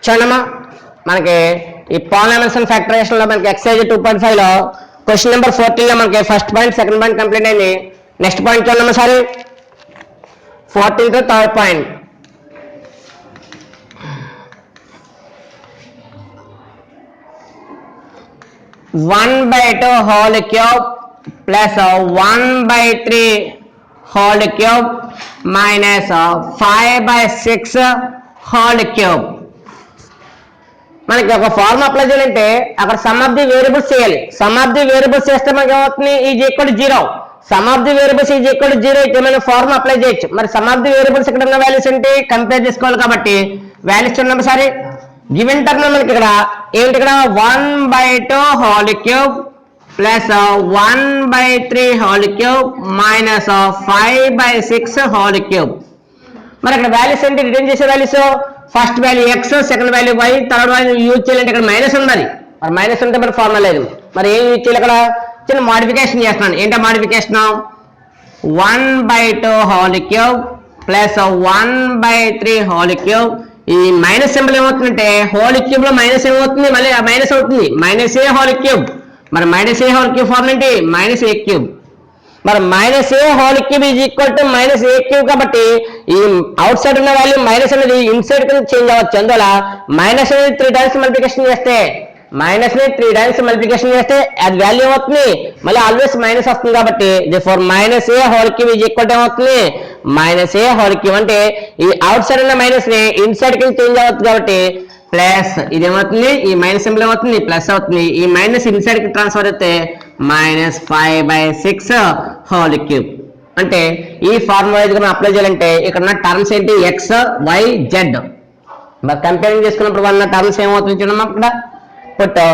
చూడమ్మా మనకి ఈ పాలినామియల్స్ అండ్ ఫ్యాక్టరైజేషన్ లో మనకి ఎక్సైజ్ 2.5 లో క్వశ్చన్ నెంబర్ 14 లో మనకి first point second point complete అయింది. నెక్స్ట్ పాయింట్ చూడమ్మా సారీ 14 తో third point. One by two whole cube plus 1/3 whole cube minus 5/6 whole cube. మనకి ఒక ఫార్ములా అప్లై చేయాలంటే అక్కడ సమ్ ఆఫ్ ది వేరియబుల్స్ చేయాలి. సమ్ ఆఫ్ ది వేరియబుల్స్ చేస్తే మనకి ఏమవుతుంది is equal to 0. Sum of the variables is equal to 0 అయితే మనం ఫార్ములా అప్లై చేయొచ్చు. మరి సమ్ ఆఫ్ ది వేరియబుల్స్ ఇక్కడ ఉన్న వాల్యూస్ ఏంటి కంపేర్ చేసుకోవాలి కాబట్టి వాల్యూస్ చూడండి సారీ గివెన్ టర్మ్ మనకి ఇక్కడ ఏంటి ఇక్కడ 1/2 whole cube plus 1/3 whole cube minus 5/6 whole cube. మరి ఇక్కడ వాల్యూస్ ఏంటి రిటర్న్ చేసే values first value x second value y third value use చేయాలంటే ఇక్కడ మైనస్ ఉండాలి. మరి మైనస్ ఉంటే మరి ఫార్ములా లేదు. మరి ఏం యూజ్ చేయాలి ఇక్కడ చిన్న మోడిఫికేషన్ చేస్తున్నాను. ఏంటో modification 1/2 whole cube plus 1/3 whole cube. ఈ మైనస్ సింబల్ ఏమవుతుందంటే హోల్ క్యూబ్ లో మైనస్ ఏమవుతుంది మళ్ళీ మైనస్ అవుతుంది మైనస్ ఏ హోల్ క్యూబ్. మరి మైనస్ ఏ హోల్ క్యూబ్ ఫార్ములా ఏంటి మైనస్ ఏ క్యూబ్. మరి minus A whole cube is equal to minus A cube కాబట్టి ఈ అవుట్ సైడ్ ఉన్న వాల్యూ మైనస్ అనేది ఇన్సైడ్ కింద చేంజ్ అవ్వచ్చు. అందువల్ల మైనస్ అనేది 3 టైమ్స్ మల్టిప్లికేషన్ చేస్తే మైనస్ ని 3 టైమ్స్ మల్టిప్లికేషన్ చేస్తే అది వాల్యూ అవుతుంది మళ్ళీ ఆల్వేస్ మైనస్ వస్తుంది కాబట్టి for minus A whole cube is equal to ఏమవుతుంది మైనస్ ఏ హోల్ క్యూబ్. అంటే ఈ అవుట్ సైడ్ ఉన్న మైనస్ ని ఇన్సైడ్ కింద చేంజ్ అవుతుంది కాబట్టి ప్లస్ ఇది ఏమవుతుంది ఈ మైనస్ సింబల్ ఏమవుతుంది ప్లస్ అవుతుంది. ఈ మైనస్ ఇన్సైడ్ కి ట్రాన్స్ఫర్ అయితే మైనస్ 5/6 హోల్ క్యూబ్. అంటే ఈ ఫార్ములా మనం అప్లై చేయాలంటే ఇక్కడ ఉన్న టర్మ్స్ ఏంటి ఎక్స్ వై జెడ్. మరి కంపేరింగ్ చేసుకున్నప్పుడు ఉన్న టర్మ్స్ ఏమవుతుంది చూడమ్మా ఇక్కడ పుట్టు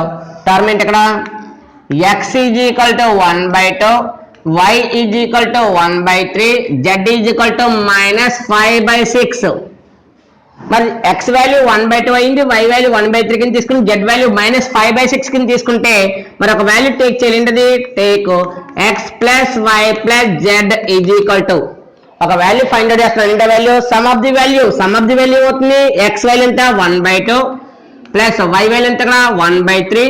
టర్మ్ ఏంటి ఇక్కడ x is equal to 1/2 y is equal to 1/3 z is equal to minus 5/6. మరి ఎక్స్ వాల్యూ 1/2 అయింది వై వాల్యూ 1/3 కింద తీసుకుని జెడ్ వాల్యూ మైనస్ 5/6 కింద తీసుకుంటే మరి ఒక వాల్యూ టేక్ చేయాలి. ఏంటది take x plus y plus z is equal to ఒక వాల్యూ ఫైండ్ అవుట్ చేస్తున్నాను. ఏంటో value sum of the value అవుతుంది ఎక్స్ వాల్యూ ఎంత 1/2 ప్లస్ వై వాల్యూ ఎంత ఇక్కడ 1/3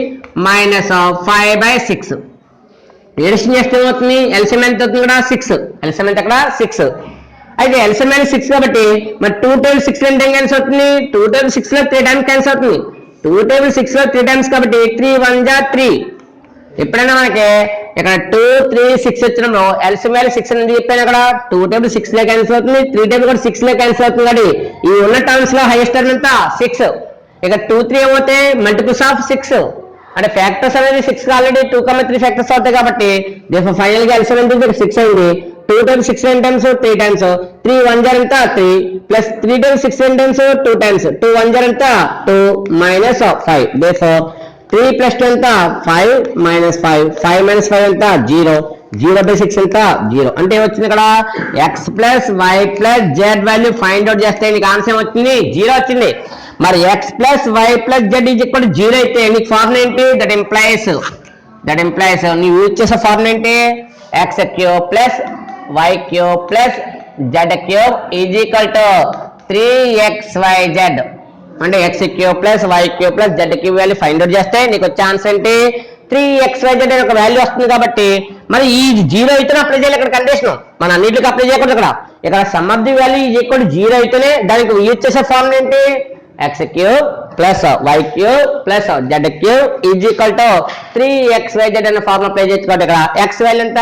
మైనస్ 5/6. ఎడిషన్ చేస్తే ఏమవుతుంది ఎల్సిఎం ఎంత అవుతుంది ఇక్కడ 6. ఎల్సిఎం ఎంత ఇక్కడ 6. అయితే ఎల్సిఎం అనేది 6 కాబట్టి మరి 2 times 6 అంటే ఏం క్యాన్సిల్ అవుతుంది 2 times 6 లో 3 టైమ్స్ క్యాన్సిల్ అవుతుంది. 2 times 6 లో 3 టైమ్స్ కాబట్టి 3 1 జా 3. ఎప్పుడైనా మనకి ఇక్కడ 2 3 6 వచ్చినప్పుడు ఎల్సిఎం వాల్యూ 6 అని చెప్పాను. అక్కడ 2 times 6 లో క్యాన్సిల్ అవుతుంది 3 times కూడా 6 లో క్యాన్సిల్ అవుతుంది. కాబట్టి ఈ ఉన్న టర్మ్స్ లో హైయెస్ట్ టర్మ్ ఎంత 6. ఇక 2 3 ఏమవుతాయి మల్టిపుల్స్ ఆఫ్ 6 అంటే ఫ్యాక్టర్స్ అనేది 6 ఆల్రెడీ 2, 3 ఫ్యాక్టర్స్ అవుతాయి కాబట్టి ఫైనల్ గా ఎల్సిఎం ఎంత 6 అయింది. 2 times 6 టైమ్స్ 3 టైమ్స్ 3 1 జా ఎంత 3 ప్లస్ 3 times 6 టైమ్స్ 2 టైమ్స్ 2 1 జా ఎంత 2 మైనస్ 5. దేర్ఫోర్ 3 ప్లస్ 2 ఎంత 5 మైనస్ 5 మైనస్ 5 ఎంత 0/6 ఎంత 0. అంటే ఏమొచ్చింది ఇక్కడ x plus y plus z value find out చేస్తే నీకు ఆన్సర్ ఏమొచ్చింది 0 వచ్చింది. మరి x plus y plus z is equal to 0 అయితే నీకు ఫార్ములా ఏంటి దట్ ఇంప్లైస్ నీ యూజ్ చేసే ఫార్ములా ఏంటి x cube plus y cube plus z cube is equal to 3xyz. అంటే x cube plus y cube plus z cube value find out చేస్తే నీకు వచ్చే ఆన్సర్ ఏంటి 3xyz అనే ఒక వాల్యూ వస్తుంది. కాబట్టి మరి ఈ 0 అయితేనే అప్లై చేయాలి ఇక్కడ కండిషన్. మన అన్నిటికీ అప్లై చేయకూడదు. ఇక్కడ sum of the value is equal to 0 అయితేనే దానికి యూజ్ చేసే ఫార్ములా ఏంటి x cube plus y cube plus z cube is equal to 3xyz అనే ఫార్ములా అప్లై చేయొచ్చు. కాబట్టి ఇక్కడ ఎక్స్ వాల్యూ ఎంత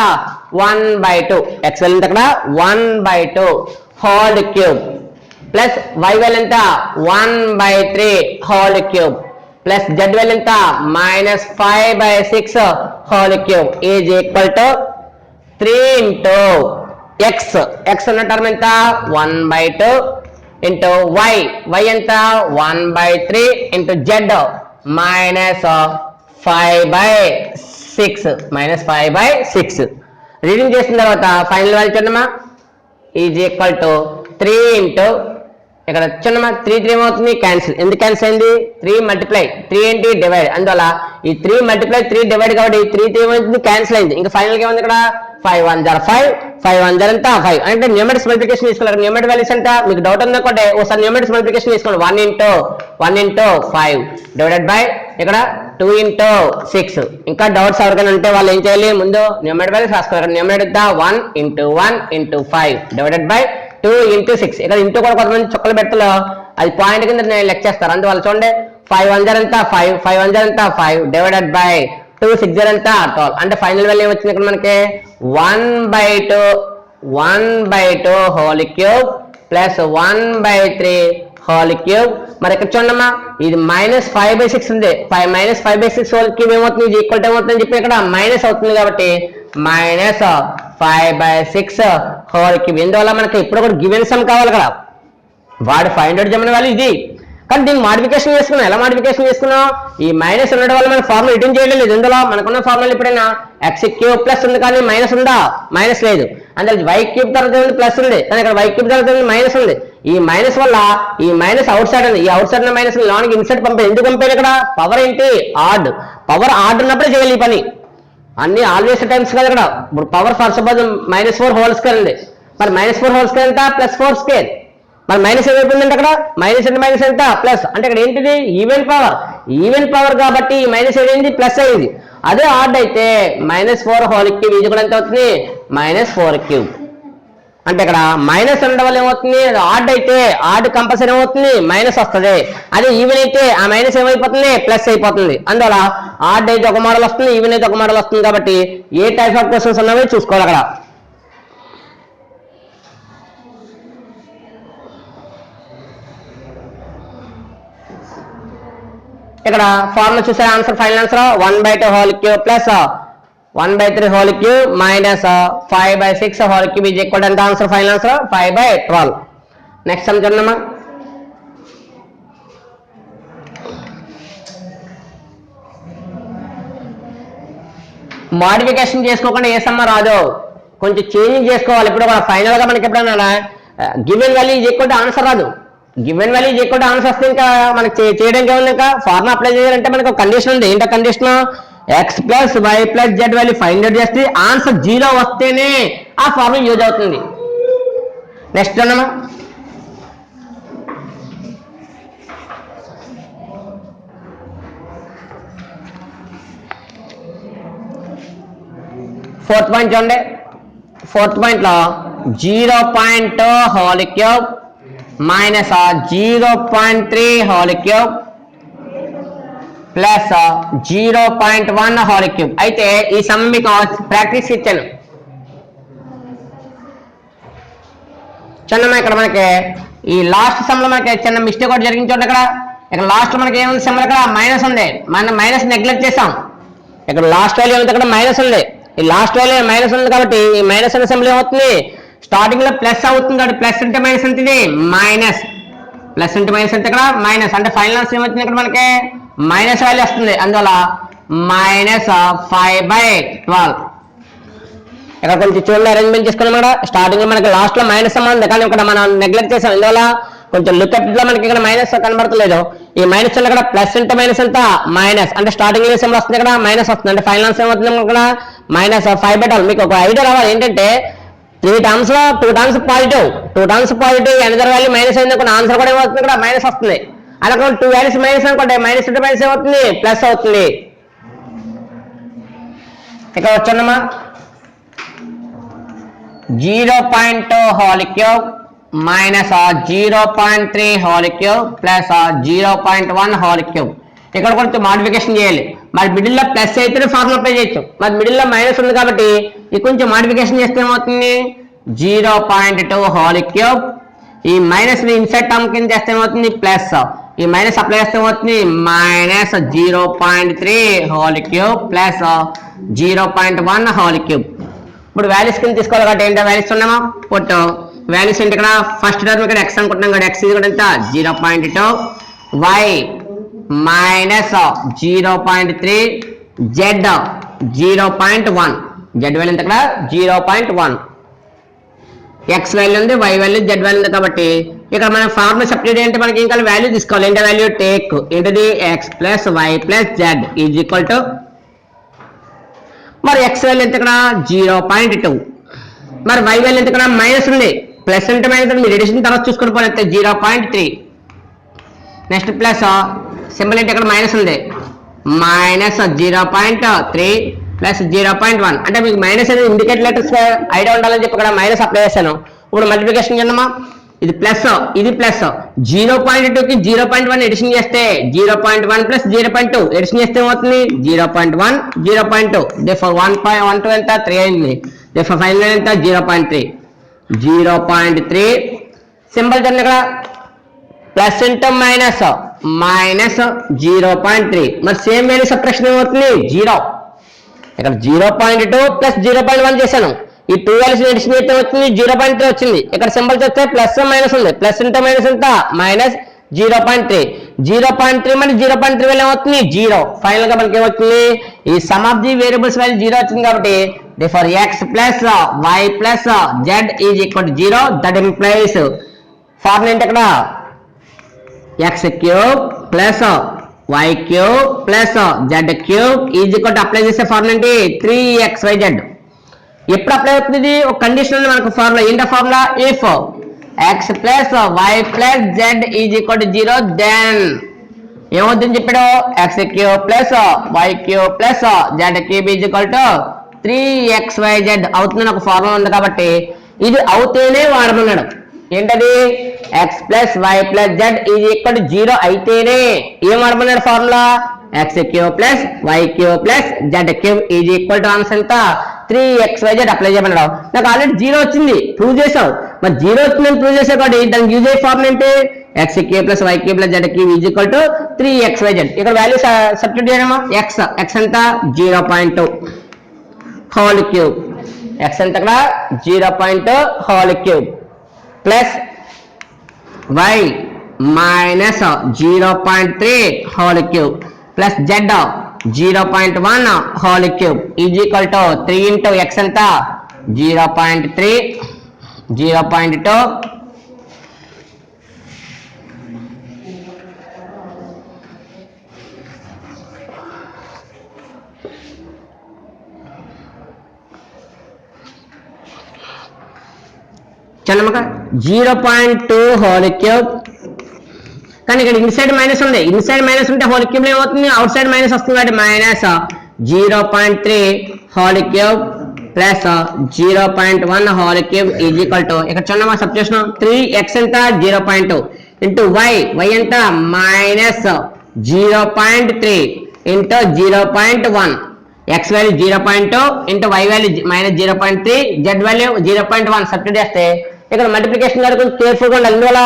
1/2 ఎక్స్ వాల్యూ ఎంత ఇక్కడ 1/2 whole cube plus y value ఎంత 1/3 whole cube plus z value ఎంత minus 5/6 whole cube is equal to 3 into x ఉన్న టర్మ్ ఎంత 1/2 ఇంటూ వై ఎంత 1/3 ఇంటూ జెడ్ మైనస్ 5/6 రీడింగ్ చేసిన తర్వాత ఫైనల్ వాల్యూ చూడమ్మా ఈజ్ ఈక్వల్ టు 3 ఇంటూ ఇక్కడ చిన్నమా 3 3 ఏమవుతుంది క్యాన్సిల్. ఎందుకు క్యాన్సిల్ అయింది 3 మల్టిప్లై 3 ఏంటి డివైడ్. అందువల్ల ఈ 3 మల్టిప్లై 3 డివైడ్ కాబట్టి 3 3 ఏమవుతుంది క్యాన్సిల్ అయింది. ఇంకా ఫైనల్ గా ఏముంది ఇక్కడ 5 1 0 5 5 1 0 ఎంత 5 అంటే న్యూమరిక్స్ మల్టిప్లికేషన్ తీసుకోవాలి. న్యూమరిక్ వాల్యూస్ ఎంత మీకు డౌట్ ఉందనుకోండి ఒకసారి న్యూమరిక్స్ మల్టిప్లికేషన్ తీసుకోండి. 1 into 5 డివైడెడ్ బై ఇక్కడ 2 into 6. ఇంకా డౌట్స్ ఎవరికైనా ఉంటే వాళ్ళు ఏం చేయాలి ముందు న్యూమరిక్ వాల్యూస్ రాసుకోవాలి. Numeric 1 into 1 into 5 divided by 2 into 6. ఇక్కడ ఇంటూ కూడా కొంతమంది చుక్కలు పెడతలో అది పాయింట్ కింద నేను లెక్క చేస్తారు. అందువల్ల చూడండి 5 1 0 ఎంత 5 5 1 0 ఎంత 5 డివైడెడ్ బై 2 6 0 ఎంత 12. అంటే ఫైనల్ వాల్యూ ఏమొచ్చింది ఇక్కడ మనకి 1/2 whole cube plus 1/3 whole cube. మరి ఇక్కడ చూడమ్మా ఇది -5/6 ఉంది. -5/6 హోల్ క్యూబ్ ఏమవుతుంది ఇది ఈక్వల్ టు ఏమవుతుందని చెప్పి ఇక్కడ మైనస్ అవుతుంది కాబట్టి -5/6 హోల్ క్యూబ్. ఎందువల్ల మనకి ఇప్పుడు కూడా గివెన్ సమ్ కావాలి కదా వాడు 500 జమన వాల్యూ ఇది. కానీ దీన్ని మాడిఫికేషన్ చేసుకున్నాం. ఎలా మాడిఫికేషన్ చేసుకున్నాం ఈ మైనస్ ఉండడం వల్ల మనకు ఫార్ములా రిటర్న్ చేయడం లేదు. ఇందులో మనకున్న ఫార్ములా ఎప్పుడైనా x క్యూబ్ ప్లస్ ఉంది కానీ మైనస్ ఉందా మైనస్ లేదు. అందులో y క్యూబ్ తర్వాత ప్లస్ ఉంది కానీ ఇక్కడ y క్యూబ్ తర్వాత మైనస్ ఉంది. ఈ మైనస్ వల్ల ఈ మైనస్ అవుట్ సైడ్ ఉంది. ఈ అవుట్ సైడ్ ఉన్న మైనస్ లోనికి ఇన్సైడ్ పంపారు. ఎందుకు పంపారు ఇక్కడ పవర్ ఏంటి ఆడ్. పవర్ ఆడ్ ఉన్నప్పుడే చేయాలి ఈ పని. అన్ని ఆల్వేస్ టైమ్స్ కదా ఇక్కడ. ఇప్పుడు power for suppose -4 whole square ఉంది. మరి -4 హోల్ స్క్వేర్ ఎంత +4 స్క్వేర్. మరి మైనస్ ఏమైపోయిందంటే అక్కడ మైనస్ అంటే మైనస్ ఎంత ప్లస్. అంటే ఇక్కడ ఏంటిది ఈవెన్ పవర్ కాబట్టి ఈ మైనస్ ఏదైంది ప్లస్ అయింది. అదే ఆడ్ అయితే -4 హోల్ క్యూబ్ ఇది కూడా ఎంత అవుతుంది -4 క్యూబ్. అంటే ఇక్కడ మైనస్ ఉండడం వల్ల ఏమవుతుంది ఆడ్ అయితే ఆడ్ కంపల్సరీ ఏమవుతుంది మైనస్ వస్తుంది. అదే ఈవెన్ అయితే ఆ మైనస్ ఏమైపోతుంది ప్లస్ అయిపోతుంది. అందువల్ల ఆడ్ అయితే ఒక మోడల్ వస్తుంది ఈవెన్ అయితే ఒక మోడల్ వస్తుంది. కాబట్టి ఏ టైప్ ఆఫ్ క్వశ్చన్స్ ఉన్నాయో చూసుకోవాలి అక్కడ. ఇక్కడ ఫార్ములా చూసే answer final answer 1/2 whole cube plus 1/3 whole cube minus 5/6 whole cube is equal to answer final answer 5/12. Next some చూడమ్మా. మాడిఫికేషన్ చేసుకోకుండా ఏ సమ్మ రాదు కొంచెం చేంజింగ్ చేసుకోవాలి. ఇప్పుడు ఫైనల్ గా మనకి ఎప్పుడైనా given value is equal to answer రాదు. Given value is equal to answer వస్తే ఇంకా మనకి చేయడానికి ఏముంది ఇంకా ఫార్ములా అప్లై చేయాలంటే మనకు ఒక కండిషన్ ఉంది. ఏంటో condition x + y + z value find out చేస్తే ఆన్సర్ 0 వస్తేనే ఆ ఫార్ములా యూజ్ అవుతుంది. నెక్స్ట్ అన్నమా ఫోర్త్ పాయింట్ చూడండి. ఫోర్త్ పాయింట్ లో 0.2 whole cube minus 0.3 whole cube plus 0.1 whole cube. అయితే ఈ సమ్ మీకు ప్రాక్టీస్ ఇచ్చాను చిన్న. ఇక్కడ మనకి ఈ లాస్ట్ సమ్ లో మనకి చిన్న మిస్టేక్ ఒకటి జరిగింది చూడండి. ఇక్కడ లాస్ట్ లో మనకి ఏముంది సమ్ ఇక్కడ మైనస్ ఉంది. మనం మైనస్ నెగ్లెక్ట్ చేసాం. ఇక్కడ లాస్ట్ వాల్యూ ఏముంది ఇక్కడ మైనస్ ఉంది. ఈ లాస్ట్ వాల్యూ మైనస్ ఉంది కాబట్టి ఈ మైనస్ అనే సమ్ లో ఏమవుతుంది స్టార్టింగ్ లో ప్లస్ అవుతుంది. కాబట్టి ప్లస్ అంటే మైనస్ ఎంత ఇది మైనస్. ప్లస్ అంటే మైనస్ అంటే ఇక్కడ మైనస్. అంటే ఫైనల్ ఆన్సర్ ఏమవుతుంది ఇక్కడ మనకి మైనస్ వాల్యూ వస్తుంది. అందువల్ల -5/12. ఇక్కడ కొంచెం చూడండి అరేంజ్మెంట్ చేసుకున్నాం. ఇక్కడ స్టార్టింగ్ లో మనకి లాస్ట్ లో మైనస్ ఉంది కానీ ఇక్కడ మనం నెగ్లెక్ట్ చేసాం. ఇందువల్ల కొంచెం లుక్అప్ లో మనకి ఇక్కడ మైనస్ కనబడతలేదు. ఈ మైనస్ ఇక్కడ ప్లస్ అంటే మైనస్ ఎంత మైనస్. అంటే స్టార్టింగ్ లో వస్తుంది ఇక్కడ మైనస్ వస్తుంది. అంటే ఫైనల్ ఆన్సర్ ఏమవుతుంది ఇక్కడ -5/12. మీకు ఒక ఐడియా రావాలి ఏంటంటే 3 టర్మ్స్ లో 2 terms positive another value minus అయింది అనుకోండి ఆన్సర్ కూడా ఏమవుతుంది ఇక్కడ మైనస్ వస్తుంది. అలా 2 వాల్యూస్ మైనస్ అనుకోండి మైనస్ అంటే మైనస్ ఏమవుతుంది ప్లస్ అవుతుంది. ఇక్కడ వచ్చానమ్మా 0.2 whole cube minus 0.3 whole cube plus 0.1 whole cube. ఇక్కడ కొంచెం మాడిఫికేషన్ చేయాలి. మరి మిడిల్ లో ప్లస్ అయితేనే ఫార్ములా అప్లై చేయొచ్చు. మరి మిడిల్ లో మైనస్ ఉంది కాబట్టి ఇది కొంచెం మాడిఫికేషన్ చేస్తే ఏమవుతుంది 0.2 హోల్ క్యూబ్. ఈ మైనస్ ని ఇన్సైడ్ టర్మ్ కింద చేస్తే ఏమవుతుంది ప్లస్. ఈ మైనస్ అప్లై చేస్తే ఏమవుతుంది -0.3 whole cube plus 0.1 whole cube. ఇప్పుడు వాల్యూస్ కింద తీసుకోవాలి కాబట్టి ఏంటో వాల్యూస్ ఉన్నామా పుట్టు వాల్యూస్ ఏంటి ఇక్కడ ఫస్ట్ టర్మ్ ఇక్కడ x అనుకుంటున్నాం కదా x ఇది కూడా ఎంత 0.2 y -0.3 z 0.1 z వాల్యూ ఎంత ఇక్కడ 0.1 x వాల్యూ ఉంది y వాల్యూ z వాల్యూ ఉంది కాబట్టి ఇక్కడ మనం ఫార్ములా సబ్స్టిట్యూట్ అంటే మనకి ఇంకా వాల్యూ తీసుకోవాలి. ఏంటి వాల్యూ టేక్ ఏంటిది x + y + z is equal to మరి x వాల్యూ ఎంత ఇక్కడ 0.2. మరి y వాల్యూ ఎంత ఇక్కడ మైనస్ ఉంది, ప్లస్ అంటే మైనస్ మీరు ఎడిషన్ తర్వాత చూసుకొని పోతే 0.3. నెక్స్ట్ ప్లస్ సింబల్ ఏంటి ఇక్కడ మైనస్ ఉంది, మైనస్ 0.3 ప్లస్ 0.1. అంటే మీకు మైనస్ అనేది ఇండికేట్ లెటర్స్ ఐడియా ఉండాలని చెప్పి ఇక్కడ మైనస్ అప్లై చేశాను. ఇప్పుడు మల్టిప్లికేషన్ చేద్దామా, ఇది ప్లస్ ఇది ప్లస్ 0.2కి 0.1 ఎడిషన్ చేస్తే 0.1 ప్లస్ 0.2 ఎడిషన్ చేస్తే ఏమవుతుంది 0.1 0.2. దేఫర్ 1.12 ఎంత 3 అయింది. దేఫర్ ఫైనల్ ఎంత 0.3 0.3. సింబల్ చూడండి ఇక్కడ ప్లస్ ఇంటూ మైనస్ మైనస్ 0.3. మరి సేమ్ వాల్యూ సబ్ట్రాక్షన్ ఏమవుతుంది 0. ఇక్కడ 0.2 ప్లస్ 0.1 చేశాను, ఈ 2 వాల్యూస్ ఎడిషన్ అయితే వచ్చింది 0.3 వచ్చింది. ఇక్కడ సింబల్ చూస్తే ప్లస్ మైనస్ ఉంది, ప్లస్ ఇంటూ మైనస్ ఎంత మైనస్ 0.3. 0.3 మరి 0.3 వాల్యూ ఏమవుతుంది 0. ఫైనల్ గా మనకి ఏమవుతుంది ఈ some of the variables value 0 వచ్చింది కాబట్టి therefore x plus y plus z is equal to 0. that implies formula ఏంటి అక్కడ x cube plus y cube plus z cube is equal to apply చేసే ఫార్ములా ఏంటి 3xyz. ఎప్పుడు apply అవుతుంది ఒక condition ఉంది మనకు ఫార్ములా ఏంటి formula if x plus y plus z is equal to 0 then ఏమవుతుందని చెప్పాడు x cube plus y cube plus z cube is equal to 3xyz అవుతుందని ఒక ఫార్ములా ఉంది కాబట్టి ఇది అవుతేనే వాడమన్నాడు. ఏంటది x plus y plus z is equal to 0 అయితేనే ఏం వాడమన్నాడు formula x cube plus y cube plus z cube is equal to answer ఎంత 3xyz apply చేయమన్నాడు. నాకు ఆల్రెడీ 0 వచ్చింది ప్రూవ్ చేసావు, మరి 0 వచ్చిందని ప్రూవ్ చేసావు కాబట్టి దానికి యూజ్ అయ్యే ఫార్ములా ఏంటి x cube plus y cube plus z cube is equal to 3xyz. ఇక్కడ వాల్యూ సబ్స్టిట్యూట్ చేయడమా x ఎంత 0.2 హోల్ క్యూబ్, x ఎంత ఇక్కడ 0.2 whole cube plus y minus 0.3 whole cube plus z 0.1 whole cube is equal to 3 into x ఎంత 0.3 0.2 చల్లమక 0.2 whole cube. కానీ ఇక్కడ inside minus ఉంది, inside minus ఉంటే హోల్ క్యూబ్ ఏమవుతుంది అవుట్ సైడ్ మైనస్ వస్తుంది కాబట్టి minus 0.3 whole cube plus 0.1 whole cube is equal to ఇక్కడ చూడమ్మా సబ్స్టిట్యూషన్ 3x ఎంత 0.2 ఇంటూ y ఎంత minus 0.3 into 0.1 x value 0.2 into y value minus 0.3 z value 0.1 substitute చేస్తే ఇక్కడ మల్టిప్లికేషన్ గారు కొంచెం కేర్ఫుల్గా ఉండాలి. అందువల్ల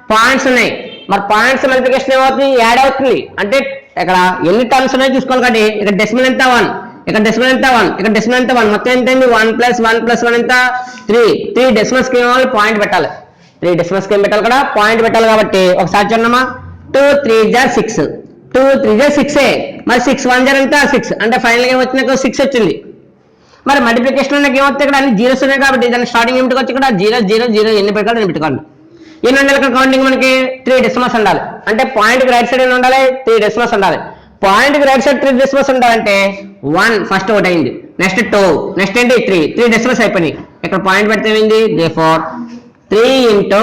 పాయింట్స్ ఉన్నాయి, మరి పాయింట్స్ మల్టిప్లికేషన్ ఏమవుతుంది యాడ్ అవుతుంది అంటే ఇక్కడ ఎన్ని టర్మ్స్ ఉన్నాయో చూసుకోవాలి. కాబట్టి ఇక్కడ డెసిమల్ ఎంత 1, ఇక్కడ డెసిమల్ ఎంత 1, ఇక్కడ డెసిమల్ ఎంత 1, మొత్తం ఎంత 1 + 1 + 1 ఎంత 3 డెసిమల్ స్కీమ్ వాళ్ళు పాయింట్ పెట్టాలి, 3 డెసిమల్ స్కీమ్ పెట్టాలి కదా పాయింట్ పెట్టాలి. కాబట్టి ఒకసారి చూడమ్మా 2 3 6 2 3 6 మరి 6 1 ఎంత 6 అంటే ఫైనల్ గా వచ్చిన 6 వచ్చింది. మరి మల్టిప్లికేషన్ నాకు ఏమవుతుంది ఇక్కడ అన్ని జీరోస్ ఉన్నాయి కాబట్టి దాని స్టార్టింగ్ ఏమిటి వచ్చి ఇక్కడ 0 0 0 ఎన్ని పెట్టాలి నేను పెట్టుకోండి. ఎన్ని ఉండాలి ఇక్కడ కౌంటింగ్ మనకి 3 డెసిమల్స్ ఉండాలి. అంటే పాయింట్ కి రైట్ సైడ్ ఎన్ని ఉండాలి 3 డెసిమల్స్ ఉండాలి. పాయింట్ కి రైట్ సైడ్ 3 డెసిమల్స్ ఉండాలంటే 1 ఫస్ట్ ఒకటి అయింది, నెక్స్ట్ 2 నెక్స్ట్ ఏంటి 3 డెసిమల్స్ అయిపోయినాయి. ఇక్కడ పాయింట్ పెడితే ఏమైంది therefore 3 ఇంటూ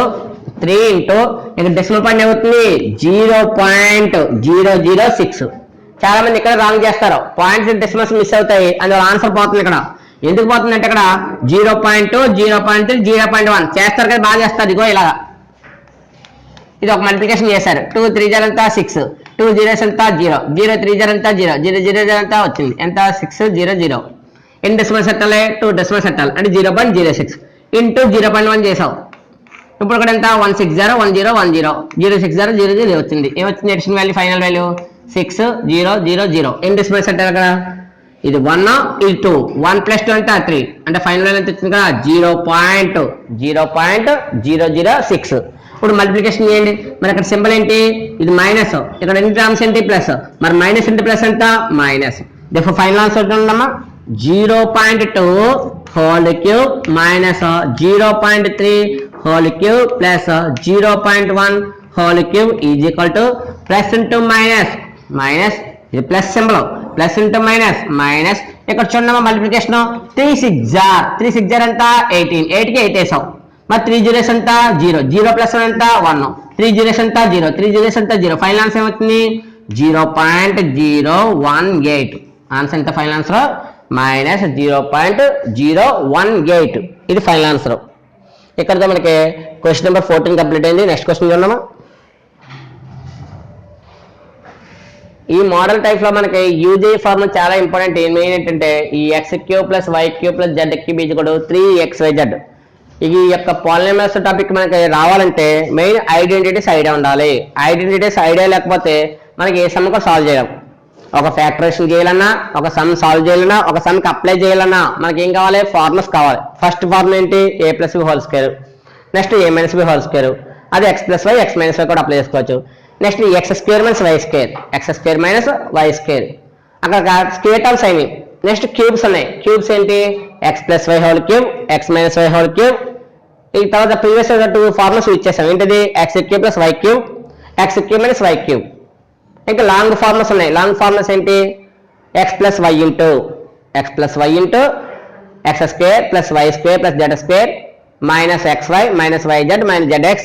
ఇక్కడ డెసిమల్ పాయింట్ ఏమవుతుంది 0.006. చాలా మంది ఇక్కడ రాంగ్ చేస్తారు, పాయింట్స్ డెసిమల్స్ మిస్ అవుతాయి అందువల్ల ఆన్సర్ పోతుంది. ఇక్కడ ఎందుకు పోతుంది అంటే ఇక్కడ 0.2 0.3 0.1 చేస్తారు కదా బాగా చేస్తారు. ఇగో ఇలాగా ఇది ఒక మల్టిప్లికేషన్ చేశారు 2 3 0 ఎంత 6 2 0 ఎంత 0 0 3 0 ఎంత 0 0 0 0 ఎంత వచ్చింది ఎంత 6 0 0 ఎన్ని డెసిమల్స్ పెట్టాలి 2 డెసిమల్స్ పెట్టాలి అంటే 0.06 ఇంటూ 0.1 చేసావు. ఇప్పుడు ఇక్కడ ఎంత 160 10 10 060 00 వచ్చింది. ఏమొచ్చింది ఎడిషన్ వాల్యూ ఫైనల్ వాల్యూ 6 0 0 0 ఎన్ని డెసిమల్స్ పెట్టారు అక్కడ ఇది 1 ఇది 2 1 + 2 అంటే 3 అంటే ఫైనల్ వాల్యూ ఎంత వచ్చింది కదా 0.006. ఇప్పుడు మల్టిప్లికేషన్ చేయండి. మరి అక్కడ సింబల్ ఏంటి ఇది మైనస్, ఇక్కడ ఎన్ని టర్మ్స్ ఏంటి ప్లస్, మరి మైనస్ ఇంటూ ప్లస్ ఎంత మైనస్. దేర్ఫోర్ ఫైనల్ ఆన్సర్ ఉందమ్మా 0.2 whole cube minus 0.3 whole cube plus 0.1 whole cube is equal to plus into minus ఇది plus symbol plus into minus ఇక్కడ చూడమ్మా మల్టిప్లికేషన్ 3 6 జార్ ఎంత 18, 8 కి 8 వేసాం. మరి 3 జీరోస్ ఎంత 0, 0 ప్లస్ 1 ఎంత 1, 3 జీరోస్ ఎంత 0, 3 జీరోస్ ఎంత 0. ఫైనల్ ఆన్సర్ ఏమవుతుంది 0.018. ఆన్సర్ ఎంత ఫైనల్ ఆన్సర్ -0.018. ఇది ఫైనల్ ఆన్సర్. ఇక్కడతో మనకి క్వశ్చన్ నెంబర్ 14 కంప్లీట్ అయింది. నెక్స్ట్ క్వశ్చన్ చూడమ్మా. ఈ మోడల్ టైప్ లో మనకి యూజీ ఫార్మ్ చాలా ఇంపార్టెంట్. మెయిన్ ఏంటంటే ఈ x³ + y³ + z³ 3xyz. ఈ యొక్క పాలినామియల్స్ టాపిక్ మనకి రావాలంటే మెయిన్ ఐడెంటిటీస్ ఐడియా ఉండాలి. ఐడెంటిటీస్ ఐడియా లేకపోతే మనకి ఏ సమ్ కూడా సాల్వ్ చేయడం. ఒక ఫ్యాక్టరేషన్ చేయాలన్నా, ఒక సమ్ సాల్వ్ చేయాలన్నా, ఒక సమ్కి అప్లై చేయాలన్నా మనకి ఏం కావాలి ఫార్ములాస్ కావాలి. ఫస్ట్ ఫార్ములా ఏంటి a+b². Next a-b². అది x + y x - y కూడా అప్లై చేసుకోవచ్చు. Next x² - y², x² - y². అక్కడ స్క్వేర్ టర్మ్స్ అయినాయి. నెక్స్ట్ క్యూబ్స్ ఉన్నాయి. క్యూబ్స్ ఏంటి x + y3 x - y3. ఈ తర్వాత ప్రీవియస్ 2 ఫార్ములాస్ ఇచ్చేసాం. ఏంటిది x³ + y3 x³ - y3. ఇంకా లాంగ్ ఫార్ములాస్ ఉన్నాయి. లాంగ్ ఫార్ములాస్ ఏంటి x + y x + y x² + y² + z² -xy -yz -zx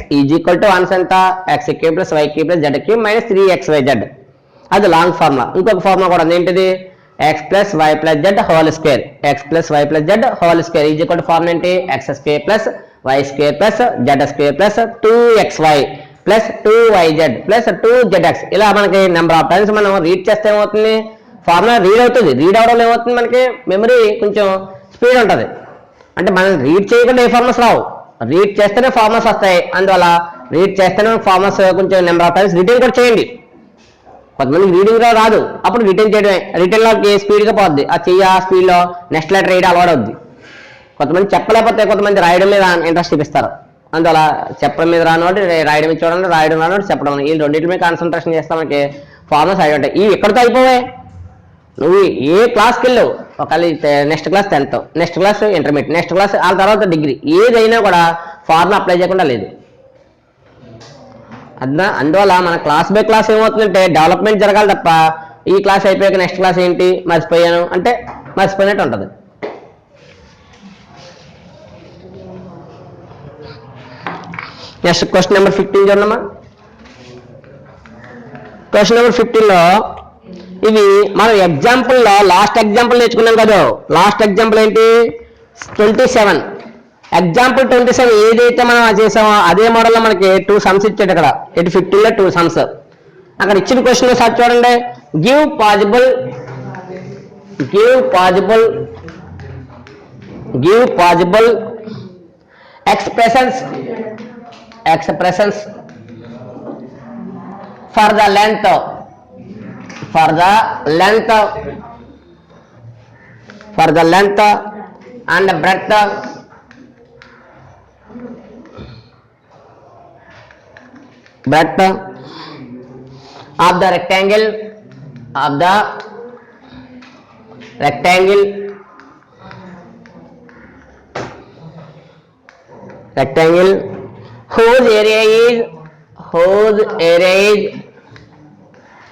answer ఎంత x³ + y³ + z³ -3xyz. అది లాంగ్ ఫార్ములా. ఇంకొక ఫార్ములా కూడా ఉంది. ఏంటిది x + y + z whole square x + y + z whole square formula ఏంటి x² + y² + z² + 2xy + 2yz + 2zx. ఇలా మనకి number of times మనం రీడ్ చేస్తే ఏమవుతుంది ఫార్ములా రీడ్ అవుతుంది. రీడ్ అవడం ఏమవుతుంది మనకి మెమరీ కొంచెం స్పీడ్ ఉంటుంది. అంటే మనం రీడ్ చేయకుండా ఏ ఫార్ములాస్ రావు, రీడ్ చేస్తేనే ఫార్ములాస్ వస్తాయి. అందువల్ల రీడ్ చేస్తేనే ఫార్ములాస్ కొంచెం నెంబర్ ఆఫ్ టైమ్స్ రిటైన్ కూడా చేయండి. కొంతమంది రీడింగ్ రాదు, అప్పుడు రిటైన్ చేయడమే. రిటైన్లో స్పీడ్గా పోద్ది. ఆ చెయ్యి ఆ స్పీడ్లో నెక్స్ట్ లెటర్ రైడ్ అలవాటు అవుద్ది. కొంతమంది చెప్పలేకపోతే కొంతమంది రాయడం మీద ఇంట్రెస్ట్ చూపిస్తారు. అందువల్ల చెప్పడం మీద రానివాడు రాయడం మీద చూడండి, రాయడం రానివాడు చెప్పడం. ఈ రెండింటి మీద కాన్సన్ట్రేషన్ చేస్తే మనకి ఫార్ములాస్ అయి ఉంటాయి. ఈ ఎక్కడితో అయిపోవే నువ్వు ఏ క్లాస్కి వెళ్ళవు. ఒకవేళ next class 10th, next class intermediate, next class ఆ తర్వాత డిగ్రీ, ఏదైనా కూడా ఫార్ములా అప్లై చేయకుండా లేదు. అందువల్ల మన క్లాస్ బై క్లాస్ ఏమవుతుందంటే డెవలప్మెంట్ జరగాలి తప్ప ఈ క్లాస్ అయిపోయాక నెక్స్ట్ క్లాస్ ఏంటి మర్చిపోయాను అంటే మర్చిపోయినట్టు ఉంటుంది. నెక్స్ట్ క్వశ్చన్ నెంబర్ 15 చూడమ్మా. క్వశ్చన్ నెంబర్ 15లో ఇవి మనం ఎగ్జాంపుల్లో లాస్ట్ ఎగ్జాంపుల్ నేర్చుకున్నాం కదా. లాస్ట్ ఎగ్జాంపుల్ ఏంటి 27. ఎగ్జాంపుల్ 27 ఏదైతే మనం చేసామో అదే మోడల్లో మనకి 2 సమ్స్ ఇచ్చాడు. ఇక్కడ 15లో 2 సమ్స్. అక్కడ ఇచ్చిన క్వశ్చన్ సార్ చూడండి. Give possible expressions for the length and breadth of the rectangle whose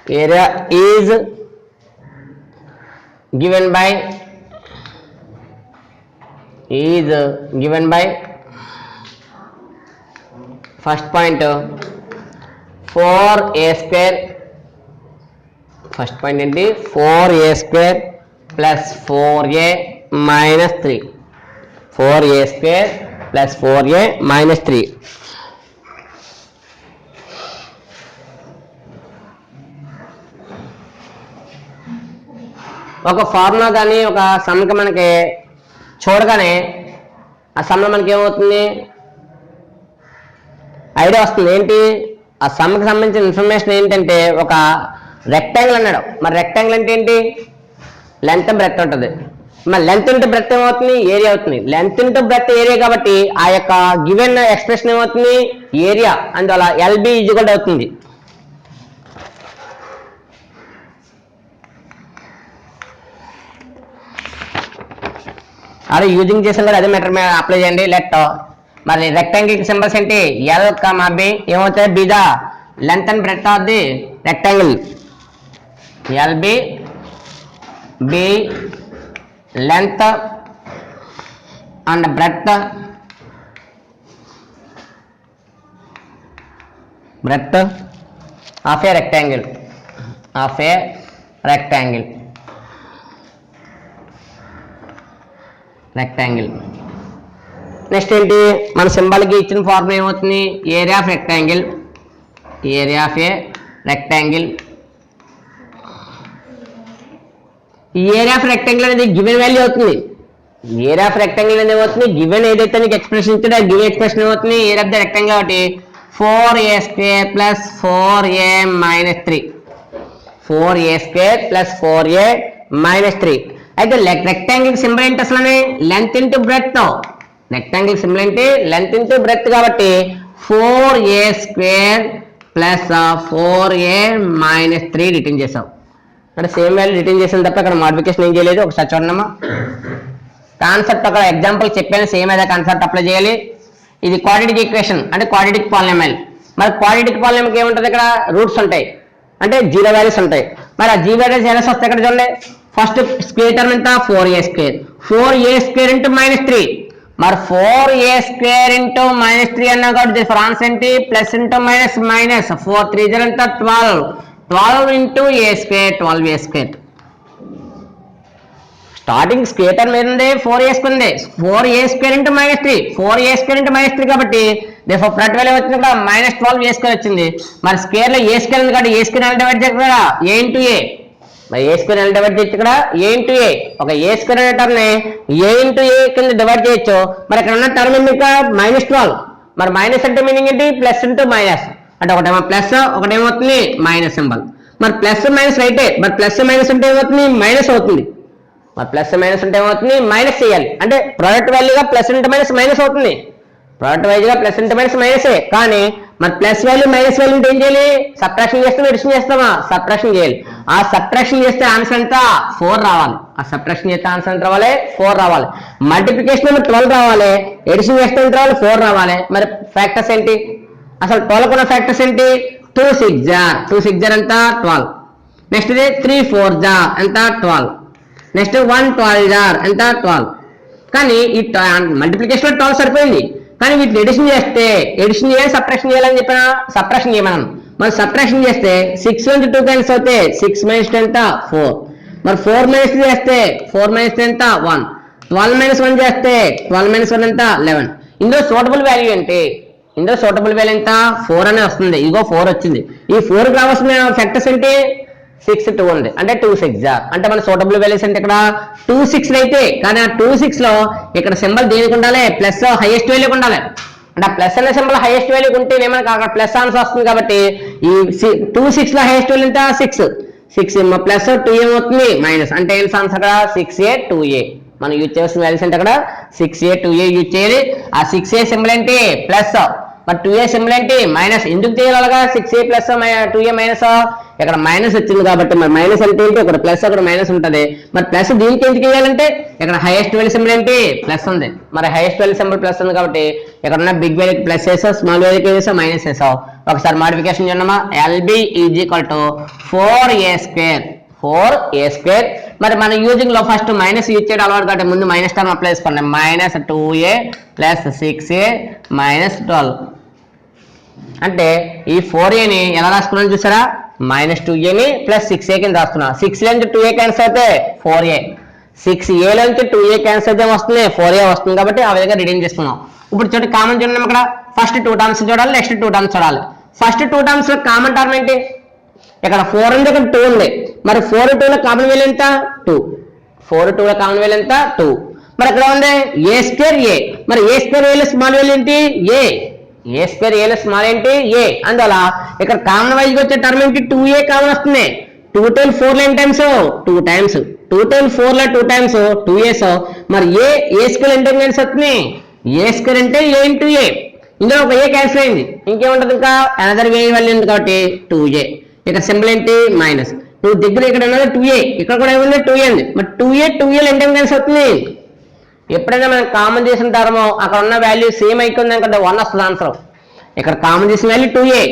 area is given by first point 4a². First point ఏంటి 4a² + 4a - 3. 4a² + 4a - 3. ఒక ఫార్ములా కానీ ఒక సమ్కి మనకి చూడగానే ఆ సమ్లో మనకి ఏమవుతుంది ఐడియా వస్తుంది. ఏంటి ఆ సమ్కి సంబంధించిన ఇన్ఫర్మేషన్ ఏంటంటే ఒక రెక్టాంగిల్ అన్నాడు. మరి రెక్టాంగిల్ అంటే ఏంటి లెంత్ బ్రెడ్త్ ఉంటుంది. మరి లెంత్ ఇంటూ బ్రెడ్త్ ఏమవుతుంది ఏరియా అవుతుంది. లెంత్ ఇంటూ బ్రెడ్త్ ఏరియా కాబట్టి ఆ యొక్క గివెన్ ఎక్స్ప్రెషన్ ఏమవుతుంది ఏరియా. అందువల్ల LB = అవుతుంది. అదే యూజింగ్ చేసాం కదా అదే మెథడ్ అప్లై చేయండి. లెట్ మరి రెక్టాంగిల్ సింబల్స్ ఏంటి L, B ఏమవుతాయి be the length and breadth of the rectangle. LB B length and breadth of a rectangle next ఏంటి మన సింబల్కి ఇచ్చిన ఫార్ములా ఏమవుతుంది ఏరియా ఆఫ్ రెక్టాంగిల్ ఈ ఏరియా ఆఫ్ రెక్టాంగిల్ అనేది గివెన్ వాల్యూ అవుతుంది ఏరియా ఆఫ్ రెక్టాంగిల్ అనేది ఏమవుతుంది గివెన్ ఏదైతే నీకు ఎక్స్ప్రెషన్ ఇచ్చాడో గివెన్ ఎక్స్ప్రెషన్ ఏమవుతుంది ఏరియా ఆఫ్ ద రెక్టాంగిల్ కాబట్టి 4a² + 4a - 3 4a² + 4a - 3 అయితే రెక్టాంగిల్ సింబల్ ఏంటి అసలు length into breadth rectangle symbol ఏంటి లెంత్ ఇంటూ బ్రెడ్త్ కాబట్టి 4a² + 4a - 3 రిటర్న్ చేసాం అంటే సేమ్ వాల్యూ రిటర్న్ చేసిన తప్ప అక్కడ మోడిఫికేషన్ ఏం చేయలేదు ఒకసారి చూడమ్మా కాన్సెప్ట్ అక్కడ ఎగ్జాంపుల్ చెప్పాను సేమ్ అదే కాన్సెప్ట్ అప్లై చేయాలి ఇది క్వాడ్రాటిక్ ఈక్వేషన్ అంటే క్వాడ్రాటిక్ పాలినామియల్ మరి క్వాడ్రాటిక్ పాలినామిల్కి ఏముంటుంది ఇక్కడ రూట్స్ ఉంటాయి అంటే జీరో వాల్యూస్ ఉంటాయి మరి ఆ జీరో వాల్యూస్ ఎలా వస్తాయి ఇక్కడ చూడండి ఫస్ట్ స్క్వేర్ టర్మ్ ఎంత 4a² 4a² ఇంటూ -3 మరి 4a² ఇంటూ -3 అన్నా కాబట్టి డిఫరెన్స్ ఏంటి ప్లస్ ఇంటూ మైనస్ మైనస్ 4 3 0 ఎంత 12 into a² 12a². Starting square term ఏంది 4a² ఉంది 4a² ఇంటూ -3 4a² ఇంటూ -3 కాబట్టి ప్రతి వాల్యూ వచ్చింది ఇక్కడ -12a² వచ్చింది మరి స్క్వేర్ లో a² ఉంది కాబట్టి a² ఎలా డివైడ్ చేయాలి ఇక్కడ a ఇంటూ a మరి a² ఎలా డివైడ్ చేయొచ్చు ఇక్కడ a ఇంటూ a ఒక a² అనే టర్మ్ ని a ఇంటూ a కింద డివైడ్ చేయొచ్చు మరి ఇక్కడ ఉన్న టర్మ్ ఏంటి ఇక్కడ -12 మరి మైనస్ అంటే మీనింగ్ ఏంటి ప్లస్ ఇంటూ మైనస్ అంటే ఒకటేమో ప్లస్ ఒకటేమవుతుంది మైనస్ సింబల్ మరి ప్లస్ మైనస్ రైటే మరి ప్లస్ మైనస్ అంటే ఏమవుతుంది మైనస్ అవుతుంది మరి ప్లస్ మైనస్ అంటే ఏమవుతుంది మైనస్ చేయాలి అంటే ప్రోడక్ట్ వాల్యూగా ప్లస్ ఇంటూ మైనస్ మైనస్ అవుతుంది ప్రోడక్ట్ వాల్యూగా ప్లస్ ఇంటూ మైనస్ మైనసే కానీ మరి ప్లస్ వాల్యూ మైనస్ వాల్యూ అంటే ఏం చేయాలి సబ్ట్రాక్షన్ చేస్తామా ఎడిషన్ చేస్తామా సబ్ట్రాక్షన్ చేయాలి ఆ సబ్ట్రాక్షన్ చేస్తే ఆన్సర్ ఎంత 4 రావాలి ఆ సబ్ట్రాక్షన్ చేస్తే ఆన్సర్ ఎంత రావాలి 4 రావాలి మల్టిప్లికేషన్ ఏమో 12 రావాలి ఎడిషన్ చేస్తే ఎంత రావాలి 4 రావాలి మరి ఫ్యాక్టర్స్ ఏంటి అసలు 12 ఉన్న ఫ్యాక్టర్స్ ఏంటి 2 6 జార్ ఎంత 12 నెక్స్ట్ ఇది 3 4 జార్ ఎంత 12 నెక్స్ట్ 1 12 జార్ ఎంత 12 కానీ ఈ మల్టిప్లికేషన్ 12 సరిపోయింది కానీ వీటిని ఎడిషన్ చేస్తే ఎడిషన్ చేయాలి సబ్ట్రాక్షన్ చేయాలని చెప్పిన సబ్ట్రాక్షన్ చేయమన్నాను మరి సబ్ట్రాక్షన్ చేస్తే 6 నుంచి 2 క్యాన్సిల్ అవుతే 6 - 2 ఎంత 4 మరి 4 - 3 చేస్తే 4 - 3 ఎంత 1 12 - 1 చేస్తే 12 - 1 ఎంత 11 ఇందులో సూటబుల్ వాల్యూ ఏంటి ఇందులో సూటబుల్ వాల్యూ ఎంత 4 అనే వస్తుంది ఇదిగో 4 వచ్చింది ఈ 4 రావాల్సిన ఫ్యాక్టర్స్ ఏంటి 6 2 ఉంది అంటే 2 6 జార్ అంటే మన సూటబుల్ వాల్యూస్ అంటే ఇక్కడ 2 6 అయితే కానీ ఆ 2 6 లో ఇక్కడ సింబల్ దేనికి ఉండాలి ప్లస్ హైయెస్ట్ వాల్యూ ఉండాలి అంటే ఆ ప్లస్ అనే సింబల్ హైయెస్ట్ వాల్యూ ఉంటే ఏమైనా అక్కడ ప్లస్ ఆన్సర్ వస్తుంది కాబట్టి ఈ 2 6 లో హైయెస్ట్ వాల్యూ ఎంత 6 ప్లస్ 2 ఏమవుతుంది మైనస్ అంటే ఏం ఆన్సర్ అక్కడ 6a 2a మనం యూజ్ చేయాల్సిన వాల్యూస్ అంటే అక్కడ 6a 2a యూజ్ చేయాలి ఆ 6a సింబల్ ఏంటి ప్లస్ మరి 2a సింబల్ ఏంటి మైనస్ ఎందుకు చేయాలి అలాగా 6a ప్లస్ 2a మైనస్ ఇక్కడ మైనస్ వచ్చింది కాబట్టి మరి మైనస్ అంటే ఏంటి ఒకటి ప్లస్ ఒకటి మైనస్ ఉంటుంది మరి ప్లస్ దీనికి ఎందుకు చేయాలంటే ఇక్కడ హైయెస్ట్ వాల్యూ సింబల్ ఏంటి ప్లస్ ఉంది మరి హైయెస్ట్ వాల్యూ సింబల్ ప్లస్ ఉంది కాబట్టి ఇక్కడ ఉన్న బిగ్ వాల్యూకి ప్లస్ వేసావు స్మాల్ వాల్యూకి వేసావు మైనస్ వేసావు ఒకసారి మోడిఫికేషన్ చేద్దామా LB = 4a² మరి మన యూజింగ్ లో ఫస్ట్ మైనస్ యూజ్ చేయడం అలవాటు కాబట్టి ముందు మైనస్ టర్మ్ అప్లై చేసుకోండి -2a + 6a - 12 అంటే ఈ 4aని ఎలా రాసుకున్నాను చూసారా -2aని + 6a కింద రాస్తున్నా 6a నుంచి 2a క్యాన్సిల్ అయితే 4a 6a నుంచి 2a క్యాన్సిల్ అయితే వస్తుంది 4a వస్తుంది కాబట్టి ఆ విధంగా రిటర్న్ చేస్తున్నాం ఇప్పుడు చూడండి కామన్ చూడండి ఇక్కడ ఫస్ట్ 2 టర్మ్స్ చూడాలి నెక్స్ట్ 2 టర్మ్స్ చూడాలి ఫస్ట్ 2 టర్మ్స్ లో కామన్ టర్మ్ ఏంటి ఇక్కడ 4 ఉంది ఇక్కడ 2 ఉంది మరి 4 2 లో కామన్ వాల్యూ ఎంత 2 4 2 లో కామన్ వాల్యూ ఎంత 2 మరి ఇక్కడ ఉంది a² మరి a² లో స్మాల్ వాల్యూ ఏంటి a² లో స్మాల్ ఏంటి a అందువల్ల ఇక్కడ కామన్ వైజ్ వచ్చే టర్మ్ ఏంటి 2a కామన్ వస్తుంది 2 times 4 లో ఎన్ని టైమ్స్ 2 టైమ్స్ 2 times 4 లో 2 టైమ్స్ 2a మరి a² అంటే ఏం వస్తుంది a² అంటే a ఇంటూ a ఇందులో ఒక a క్యాన్సిల్ అయింది ఇంకేముంటది ఇంకా అనదర్ a వాల్యూ ఉంది కాబట్టి 2a ఇక్కడ సింబల్ ఏంటి మైనస్ నువ్వు దగ్గర ఇక్కడ ఉన్నది 2a ఇక్కడ కూడా ఏముంది 2a ఉంది మరి 2a అంటే ఏం క్యాన్సిల్ అవుతుంది ఎప్పుడైనా మనం కామన్ చేసిన టర్మ్ అక్కడ ఉన్న వాల్యూ సేమ్ అయిపోయింది అనుకుంటే 1 వస్తుంది ఆన్సర్ ఇక్కడ కామన్ చేసిన వాల్యూ 2a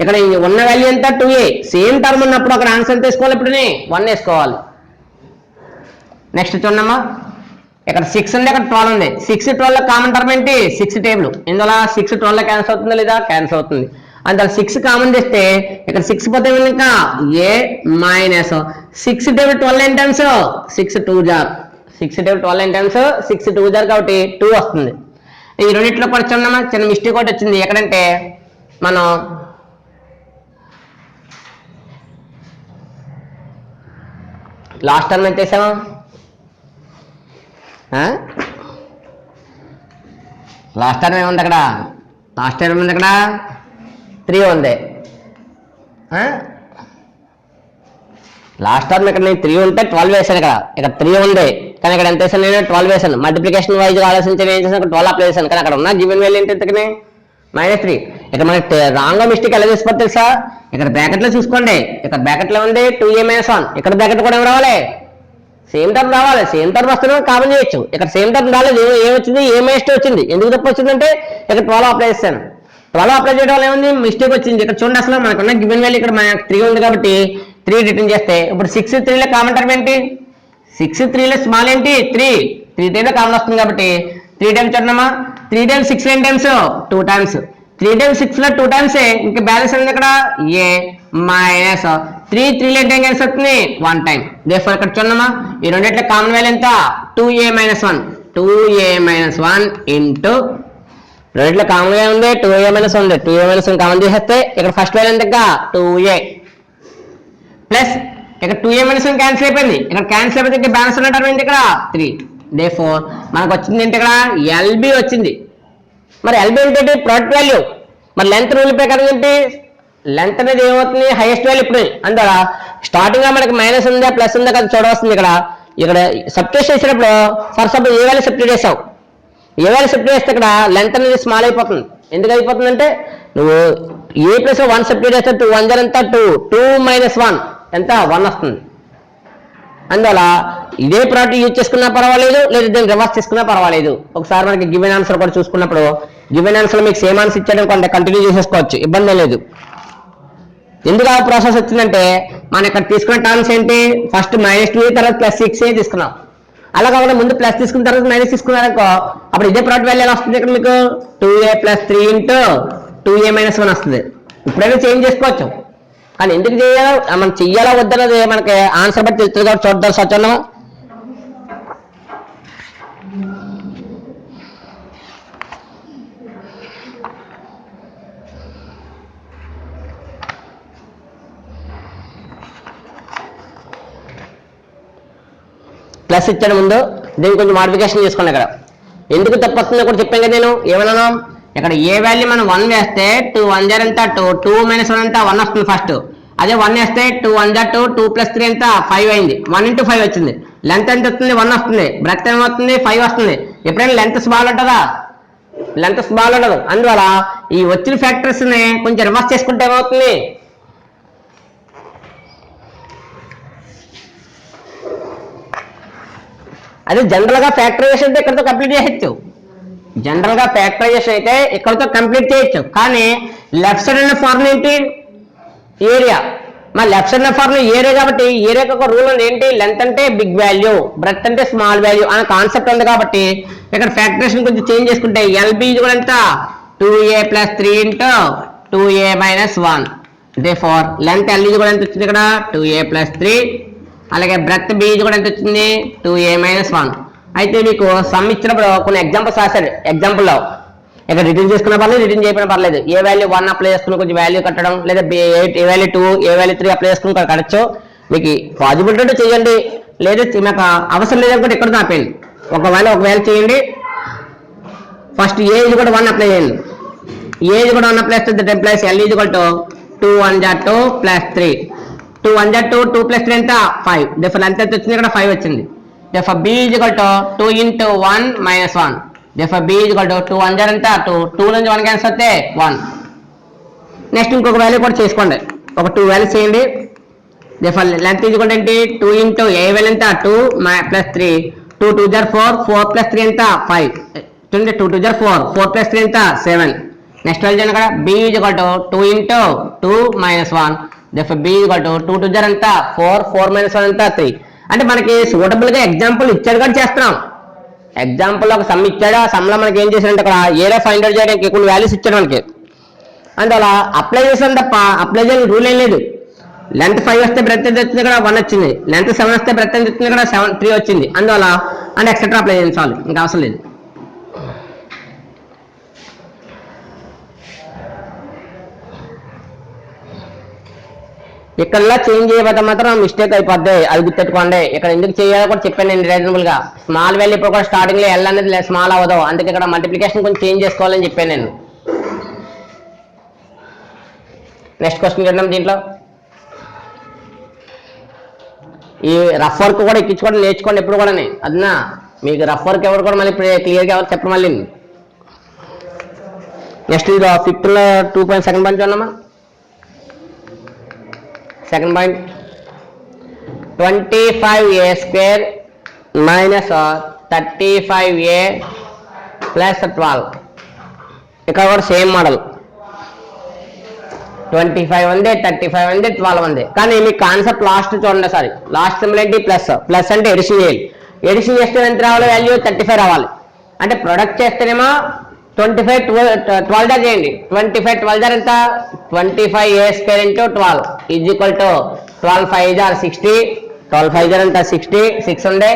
ఇక్కడ ఉన్న వాల్యూ ఎంత 2a సేమ్ టర్మ్ ఉన్నప్పుడు అక్కడ ఆన్సర్ తీసుకోవాలి ఇప్పుడు 1 వేసుకోవాలి నెక్స్ట్ చూడమ్మా ఇక్కడ 6 ఉంది, ఇక్కడ 12 ఉంది. 6 12 కామన్ టర్మ్ ఏంటి? 6 టేబుల్. ఇందులో 6 12 క్యాన్సిల్ అవుతుందా లేదా? క్యాన్సిల్ అవుతుంది. అందులో 6 కామన్ చేస్తే ఇక్కడ 6 పోతే ఇంకా ఏ minus 6 table 12 n times 6 2 jar 6 table 12 n times 6 2 jar కాబట్టి 2 వస్తుంది. ఈ రెండిట్లో కూడా చూడమ్మా చిన్న మిస్టేక్ ఒకటి వచ్చింది. ఎక్కడంటే మనం లాస్ట్ టర్మ్ ఎంత చేసాము? లాస్ట్ టర్మ్ ఏముంది అక్కడ? లాస్ట్ టర్మ్ ఉంది అక్కడ 3 ఉంది. లాస్ట్ టర్మ్ ఇక్కడ నేను 3 ఉంటే 12 వేసాను. ఇక్కడ 3 ఉంది కానీ ఇక్కడ ఎంత వేసాను? నేను 12 వేసాను. మల్టిప్లికేషన్ వైజ్ ఆలోచించి నేను ఏం చేసాను? 12 అప్లై చేశాను. కానీ అక్కడ ఉన్న గివెన్ వాల్యూ ఏంటి? ఇంతకనే -3. ఇక్కడ మనకి రాంగ్ మిస్టేక్ ఎలా చేసుకోవచ్చు తెలుసా? ఇక్కడ బ్రాకెట్లో చూసుకోండి. ఇక్కడ బ్రాకెట్లో ఉంది 2a - 1. ఇక్కడ బ్రాకెట్ కూడా ఏం రావాలి? సేమ్ టర్మ్ రావాలి. సేమ్ టర్మ్ వస్తున్నా కామన్ చేయొచ్చు. ఇక్కడ సేమ్ టర్మ్ రాలేదు. ఏమొచ్చింది? ఏ మైనస్ వచ్చింది. ఎందుకు తప్పు వచ్చిందంటే ఇక్కడ 12 అప్లై చేస్తాను. 12 అప్లై చేయడం వల్ల ఏముంది? మిస్టేక్ వచ్చింది. ఇక్కడ చూడండి అసలు మనకున్న గివెన్ వాల్యూ ఇక్కడ మనకు 3 ఉంది కాబట్టి 3 రిటర్న్ చేస్తే ఇప్పుడు 6 3లో కామన్ టర్మ్ ఏంటి? 6 3లో స్మాల్ ఏంటి? 3 టైమ్లో కామన్ వస్తుంది కాబట్టి 3 టైమ్స్ చూడమ్మా. 3 టైమ్స్ 6 ఎన్ని టైమ్స్? 2 టైమ్స్. 3 టైమ్స్ 6లో 2 టైమ్స్. ఇంకా బ్యాలెన్స్ ఉంది ఇక్కడ ఏ మైనస్ 3 3లో ఎంత క్యాన్సిల్ అవుతుంది? 1 టైం. దేర్ఫోర్ ఇక్కడ చూడమ్మా ఈ రెండిట్లో కామన్ వాల్యూ ఎంత? 2a - 1 2a - 1 ఇంటూ రెండిట్లో కామన్ గా ఉంది 2a - 1 2a - 1 కామన్ చేసేస్తే ఇక్కడ ఫస్ట్ వాల్యూ ఎంత? 2a ప్లస్ ఇక్కడ 2a - 1 క్యాన్సిల్ అయిపోయింది. ఇక్కడ క్యాన్సిల్ అయిపోతే ఇక్కడ బ్యాలెన్స్ ఉన్న టర్మ్ ఏంటి? ఇక్కడ 3. దేర్ఫోర్ మనకు వచ్చింది ఏంటి? ఇక్కడ LB వచ్చింది. మరి LB ఏంటంటే ప్రొడక్ట్ వాల్యూ. మరి లెంత్ రూల్ ప్రకారం ఏంటి? లెంత్ అనేది ఏమవుతుంది? హైయెస్ట్ వాల్యూ ఇప్పుడు. అందువల్ల స్టార్టింగ్ గా మనకి మైనస్ ఉందా ప్లస్ ఉందా కదా చూడవస్తుంది. ఇక్కడ సబ్స్టిట్యూట్ చేసినప్పుడు for suppose A value substitute చేసావు. ఏ వాల్యూ సబ్స్టిట్యూట్ చేస్తే ఇక్కడ లెంత్ అనేది స్మాల్ అయిపోతుంది. ఎందుకు అయిపోతుందంటే నువ్వు ఏ ప్లస్ 1 సబ్స్టిట్యూట్ చేస్తే 2 1 ఎంత? 2 -1 ఎంత? 1 వస్తుంది. అందువల్ల ఇదే ప్రోడక్ట్ యూజ్ చేసుకున్నా పర్వాలేదు, లేదా దీన్ని రివర్స్ చేసుకున్నా పర్వాలేదు. ఒకసారి మనకి గివెన్ ఆన్సర్ కూడా చూసుకున్నప్పుడు గివెన్ ఆన్సర్ మీకు సేమ్ ఆన్సర్ ఇచ్చాడు కొంత కంటిన్యూ చేసేసుకోవచ్చు, ఇబ్బంది లేదు. ఎందుకు ఆ ప్రాసెస్ వచ్చిందంటే మనం ఇక్కడ తీసుకున్న టర్మ్స్ ఏంటి? ఫస్ట్ -2 తర్వాత +6 తీసుకున్నాం. అలా కాకుండా ముందు ప్లస్ తీసుకున్న తర్వాత మైనస్ తీసుకున్నారనుకో అప్పుడు ఇదే ప్రోడక్ట్ వాల్యూ ఎలా వస్తుంది? ఇక్కడ మీకు 2a + 3 ఇంటూ 2a - 1 వస్తుంది. ఇప్పుడైనా చేంజ్ చేసుకోవచ్చు. కానీ ఎందుకు చేయాలో మనం చెయ్యాలా వద్దన్నది మనకి ఆన్సర్ బట్టి తెలుస్తుంది కాబట్టి చూద్దాం. సత్యన్నా ప్లస్ ఇచ్చాడు ముందు, దీనికి కొంచెం మాడిఫికేషన్ చేసుకోండి. ఇక్కడ ఎందుకు తప్పు వస్తుందో కూడా చెప్పాను కదా నేను. ఏమన్నాను? ఇక్కడ ఏ వాల్యూ మనం 1 వేస్తే 2 1 0 ఎంత? 2 - 1 ఎంత? 1 వస్తుంది ఫస్ట్. అదే 1 వేస్తే 2 1 0 2 + 3 ఎంత? 5 అయింది. 1 × 5 వచ్చింది. లెంత్ ఎంత వస్తుంది? 1 వస్తుంది. బ్రెత్ ఏమవుతుంది? 5 వస్తుంది. ఎప్పుడైనా లెంత్ స్మాల్ ఉంటుందా? లెంత్ స్మాల్ ఉండదు. అందువల్ల ఈ వచ్చిన ఫ్యాక్టర్స్ ని కొంచెం రివర్స్ చేసుకుంటే ఏమవుతుంది? అదే జనరల్ గా ఫ్యాక్టరైజేషన్ అయితే ఇక్కడతో కంప్లీట్ చేయొచ్చు. జనరల్ గా ఫ్యాక్టరైజేషన్ అయితే ఇక్కడతో కంప్లీట్ చేయొచ్చు. కానీ లెఫ్ట్ సైడ్ ఉన్న ఫార్ములా ఏంటి? ఏరియా. మరి లెఫ్ట్ సైడ్ ఉన్న ఫార్ములా ఏరియా కాబట్టి ఏరియాకి ఒక రూల్ ఏంటి? లెంత్ అంటే బిగ్ వాల్యూ, బ్రెత్ అంటే స్మాల్ వాల్యూ అనే కాన్సెప్ట్ ఉంది కాబట్టి ఇక్కడ ఫ్యాక్టరైజేషన్ కొంచెం చేంజ్ చేసుకుంటే LB కూడా ఎంత? 2a + 3 into 2a - 1. Therefore length LB కూడా ఎంత వచ్చింది? ఇక్కడ 2a + 3. అలాగే బ్రెత్ B కూడా ఎంత వచ్చింది? 2a - 1. అయితే మీకు సమ్ ఇచ్చినప్పుడు కొన్ని ఎగ్జాంపుల్స్ రాశారు. ఎగ్జాంపుల్లో ఇక్కడ రిటర్న్ చేసుకున్న పర్లేదు, రిటర్న్ చేయడం పర్లేదు. ఏ వాల్యూ 1 అప్లై చేసుకుని కొంచెం వాల్యూ కట్టడం, లేదా ఏ వాల్యూ 2 ఏ వాల్యూ 3 అప్లై చేసుకుని కట్టచ్చు. మీకు పాజిబిలిటీ ఉంటే చేయండి, లేదా మీకు అవసరం లేదనుకుంటే ఇక్కడ ఆపేయండి. ఒకవేళ చేయండి. ఫస్ట్ ఏజ్ కూడా 1 అప్లై చేయండి. ఏజ్ కూడా 1 అప్లై చేస్తే దెన్ ప్లస్ L = 2 1 0 2 + 3 2 1 0 2 2 + 3 ఎంత? 5. దేర్ఫోర్ ఎంత వచ్చింది? ఇక్కడ 5 వచ్చింది. Therefore B = 2 × 1 - 1. దేర్ఫోర్ B = 2 1 0 ఎంత? 2 నుంచి 1 క్యాన్సిల్ అవుతే 1. నెక్స్ట్ ఇంకొక వాల్యూ కూడా చేసుకోండి. ఒక 2 వాల్యూస్ చేయండి. దేర్ఫోర్ లెంత్ = ఏంటి? 2 × ఏ వాల్యూ ఎంత? 2 + 3 2 2 0 4 4 + 3 ఎంత? 5. 2 2 0 4 4 + 3 ఎంత? 7. నెక్స్ట్ వాల్యూ చేయండి. ఇక్కడ B = 2 × 2 - 1. దేర్ఫోర్ B = 2 2 0 ఎంత? 4 4 - 1 ఎంత? 3. అంటే మనకి సూటబుల్ గా ఎగ్జాంపుల్ ఇచ్చాడు కూడా చేస్తున్నాం. ఎగ్జాంపుల్ ఒక సమ్ ఇచ్చాడు, ఆ సమ్లో మనకి ఏం చేశాడంటే అక్కడ ఏరియా ఫైండ్ అవుట్ చేయడానికి కొన్ని వాల్యూస్ ఇచ్చాడు మనకి. అందువల్ల అప్లై చేసాం తప్ప అప్లై చేయని రూల్ ఏం లేదు. లెంత్ 5 వస్తే బ్రెత్ ఎంత వచ్చింది, ఇక్కడ 1 వచ్చింది. లెంత్ 7 వస్తే బ్రెత్ ఎంత వచ్చింది, ఇక్కడ 3 వచ్చింది. అందువల్ల అంటే ఎక్సెట్రా అప్లై చేయండి, చాలు, ఇంకా అవసరం లేదు. ఇక్కడ చేంజ్ చేయబోతే మాత్రం మిస్టేక్ అయిపోద్ది, అది గుర్తెట్టుకోండి. ఇక్కడ ఎందుకు చేయాలో కూడా చెప్పాను నేను రీజనబుల్ గా. స్మాల్ వాల్యూ ఇప్పుడు కూడా స్టార్టింగ్ లో ఎల్ అనేది స్మాల్ అవ్వదు, అందుకే ఇక్కడ మల్టిప్లికేషన్ కొంచెం చేంజ్ చేసుకోవాలని చెప్పాను నేను. నెక్స్ట్ క్వశ్చన్ చూద్దాం. దీంట్లో ఈ రఫ్ వర్క్ కూడా ఎక్కించుకోవడం నేర్చుకోండి ఎప్పుడు కూడా. అదనా మీకు రఫ్ వర్క్ ఎవరు కూడా మళ్ళీ క్లియర్గా ఎవరు చెప్పడం మళ్ళీ. నెక్స్ట్ ఇది 5th 2 సెకండ్ పాయింట్ చూడమ్మా. Second point 25a² minus 35a plus 12. ఇక్కడ కూడా సేమ్ మోడల్ 25 ఉంది, 35 ఉంది, 12 ఉంది. కానీ మీ కాన్సెప్ట్ లాస్ట్ చూడండి సార్. లాస్ట్ సింబల్ ఏంటి, ప్లస్. ప్లస్ అంటే ఎడిషన్ చేయాలి. ఎడిషన్ చేస్తే ఎంత రావాలి, వాల్యూ 35 రావాలి. అంటే ప్రొడక్ట్ చేస్తేనేమో 25 12 దా చేయండి. 25 12 దా ఎంత, 25a² into 12 is equal to 12 5 jar 60, 12 5 jar ఎంత 60, 6 ఉంది.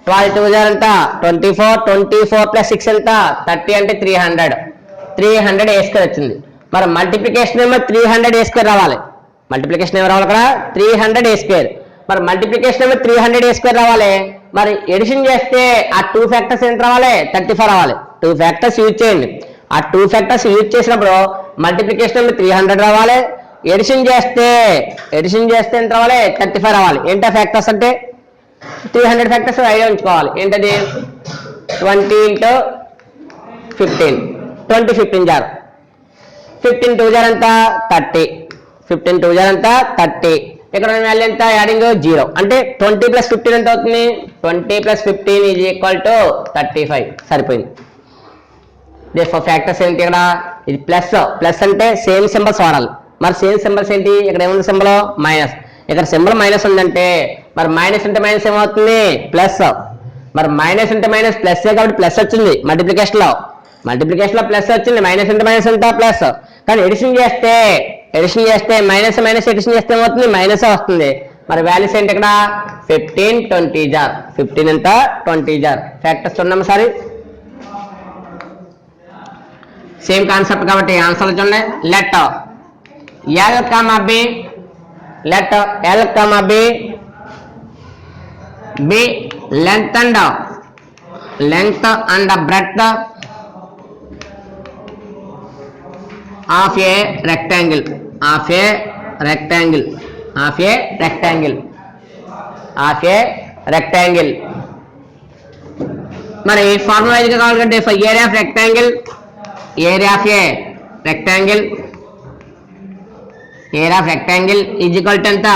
12 2 jar ఎంత 24, 24 ప్లస్ 6 ఎంత 30 అంటే 300 a² వచ్చింది. మరి మల్టిప్లికేషన్ ఏమో 300a² రావాలి. మల్టిప్లికేషన్ ఏమో రావాలి అక్కడ 300a². మరి మల్టిప్లికేషన్ ఏమో 300a² రావాలి. మరి ఎడిషన్ చేస్తే ఆ 2 ఫ్యాక్టర్స్ ఎంత రావాలి, 34 రావాలి. 2 ఫ్యాక్టర్స్ యూజ్ చేయండి. ఆ 2 ఫ్యాక్టర్స్ యూజ్ చేసినప్పుడు మల్టిప్లికేషన్ ఏమో 300 రావాలి. ఎడిషన్ చేస్తే ఎంత రావాలి, 35 రావాలి. ఏంటా ఫ్యాక్టర్స్ అంటే 300 ఫ్యాక్టర్స్ ఐడియా ఉంచుకోవాలి. ఏంటది 20 ఇంటూ 15, 20 15 jar 15 2 jar ఎంత 30, 15 2 jar ఎంత 30. ఇక్కడ వాల్యూ ఎంత, యాడింగ్ 0. అంటే 20 + 15 ఎంత అవుతుంది, 20 + 15 ఈజ్ ఈక్వల్ టు 35. సరిపోయింది. దేర్ఫోర్ ఫ్యాక్టర్స్ ఏంటి, ఇక్కడ ఇది ప్లస్. ప్లస్ అంటే సేమ్ సింబల్స్ వాడాలి. మరి సేమ్ సింబల్స్ ఏంటి, ఇక్కడ ఏముంది సింబల్ మైనస్. ఇక్కడ సింబల్ మైనస్ ఉందంటే మరి మైనస్ అంటే మైనస్ ఏమవుతుంది, ప్లస్. మరి మైనస్ అంటే మైనస్ ప్లస్ కాబట్టి ప్లస్ వచ్చింది. మల్టిప్లికేషన్ లో ప్లస్ వచ్చింది. మైనస్ అంటే మైనస్ ఎంత ప్లస్. కానీ ఎడిషన్ చేస్తే మైనస్ ఎడిషన్ చేస్తే ఏమవుతుంది, మైనస్ వస్తుంది. మరి వాల్యూస్ ఏంటి ఇక్కడ 15 20 jar 15 ఎంత 20 jar. ఫ్యాక్టర్స్ ఉన్నాము సారీ. సేమ్ కాన్సెప్ట్ కాబట్టి ఆన్సర్ చూడండి. Let L, B, let L, B length and breadth of a rectangle. మరి ఫార్ములా ఇది కావాలంటే area of rectangle is equal to ఎంత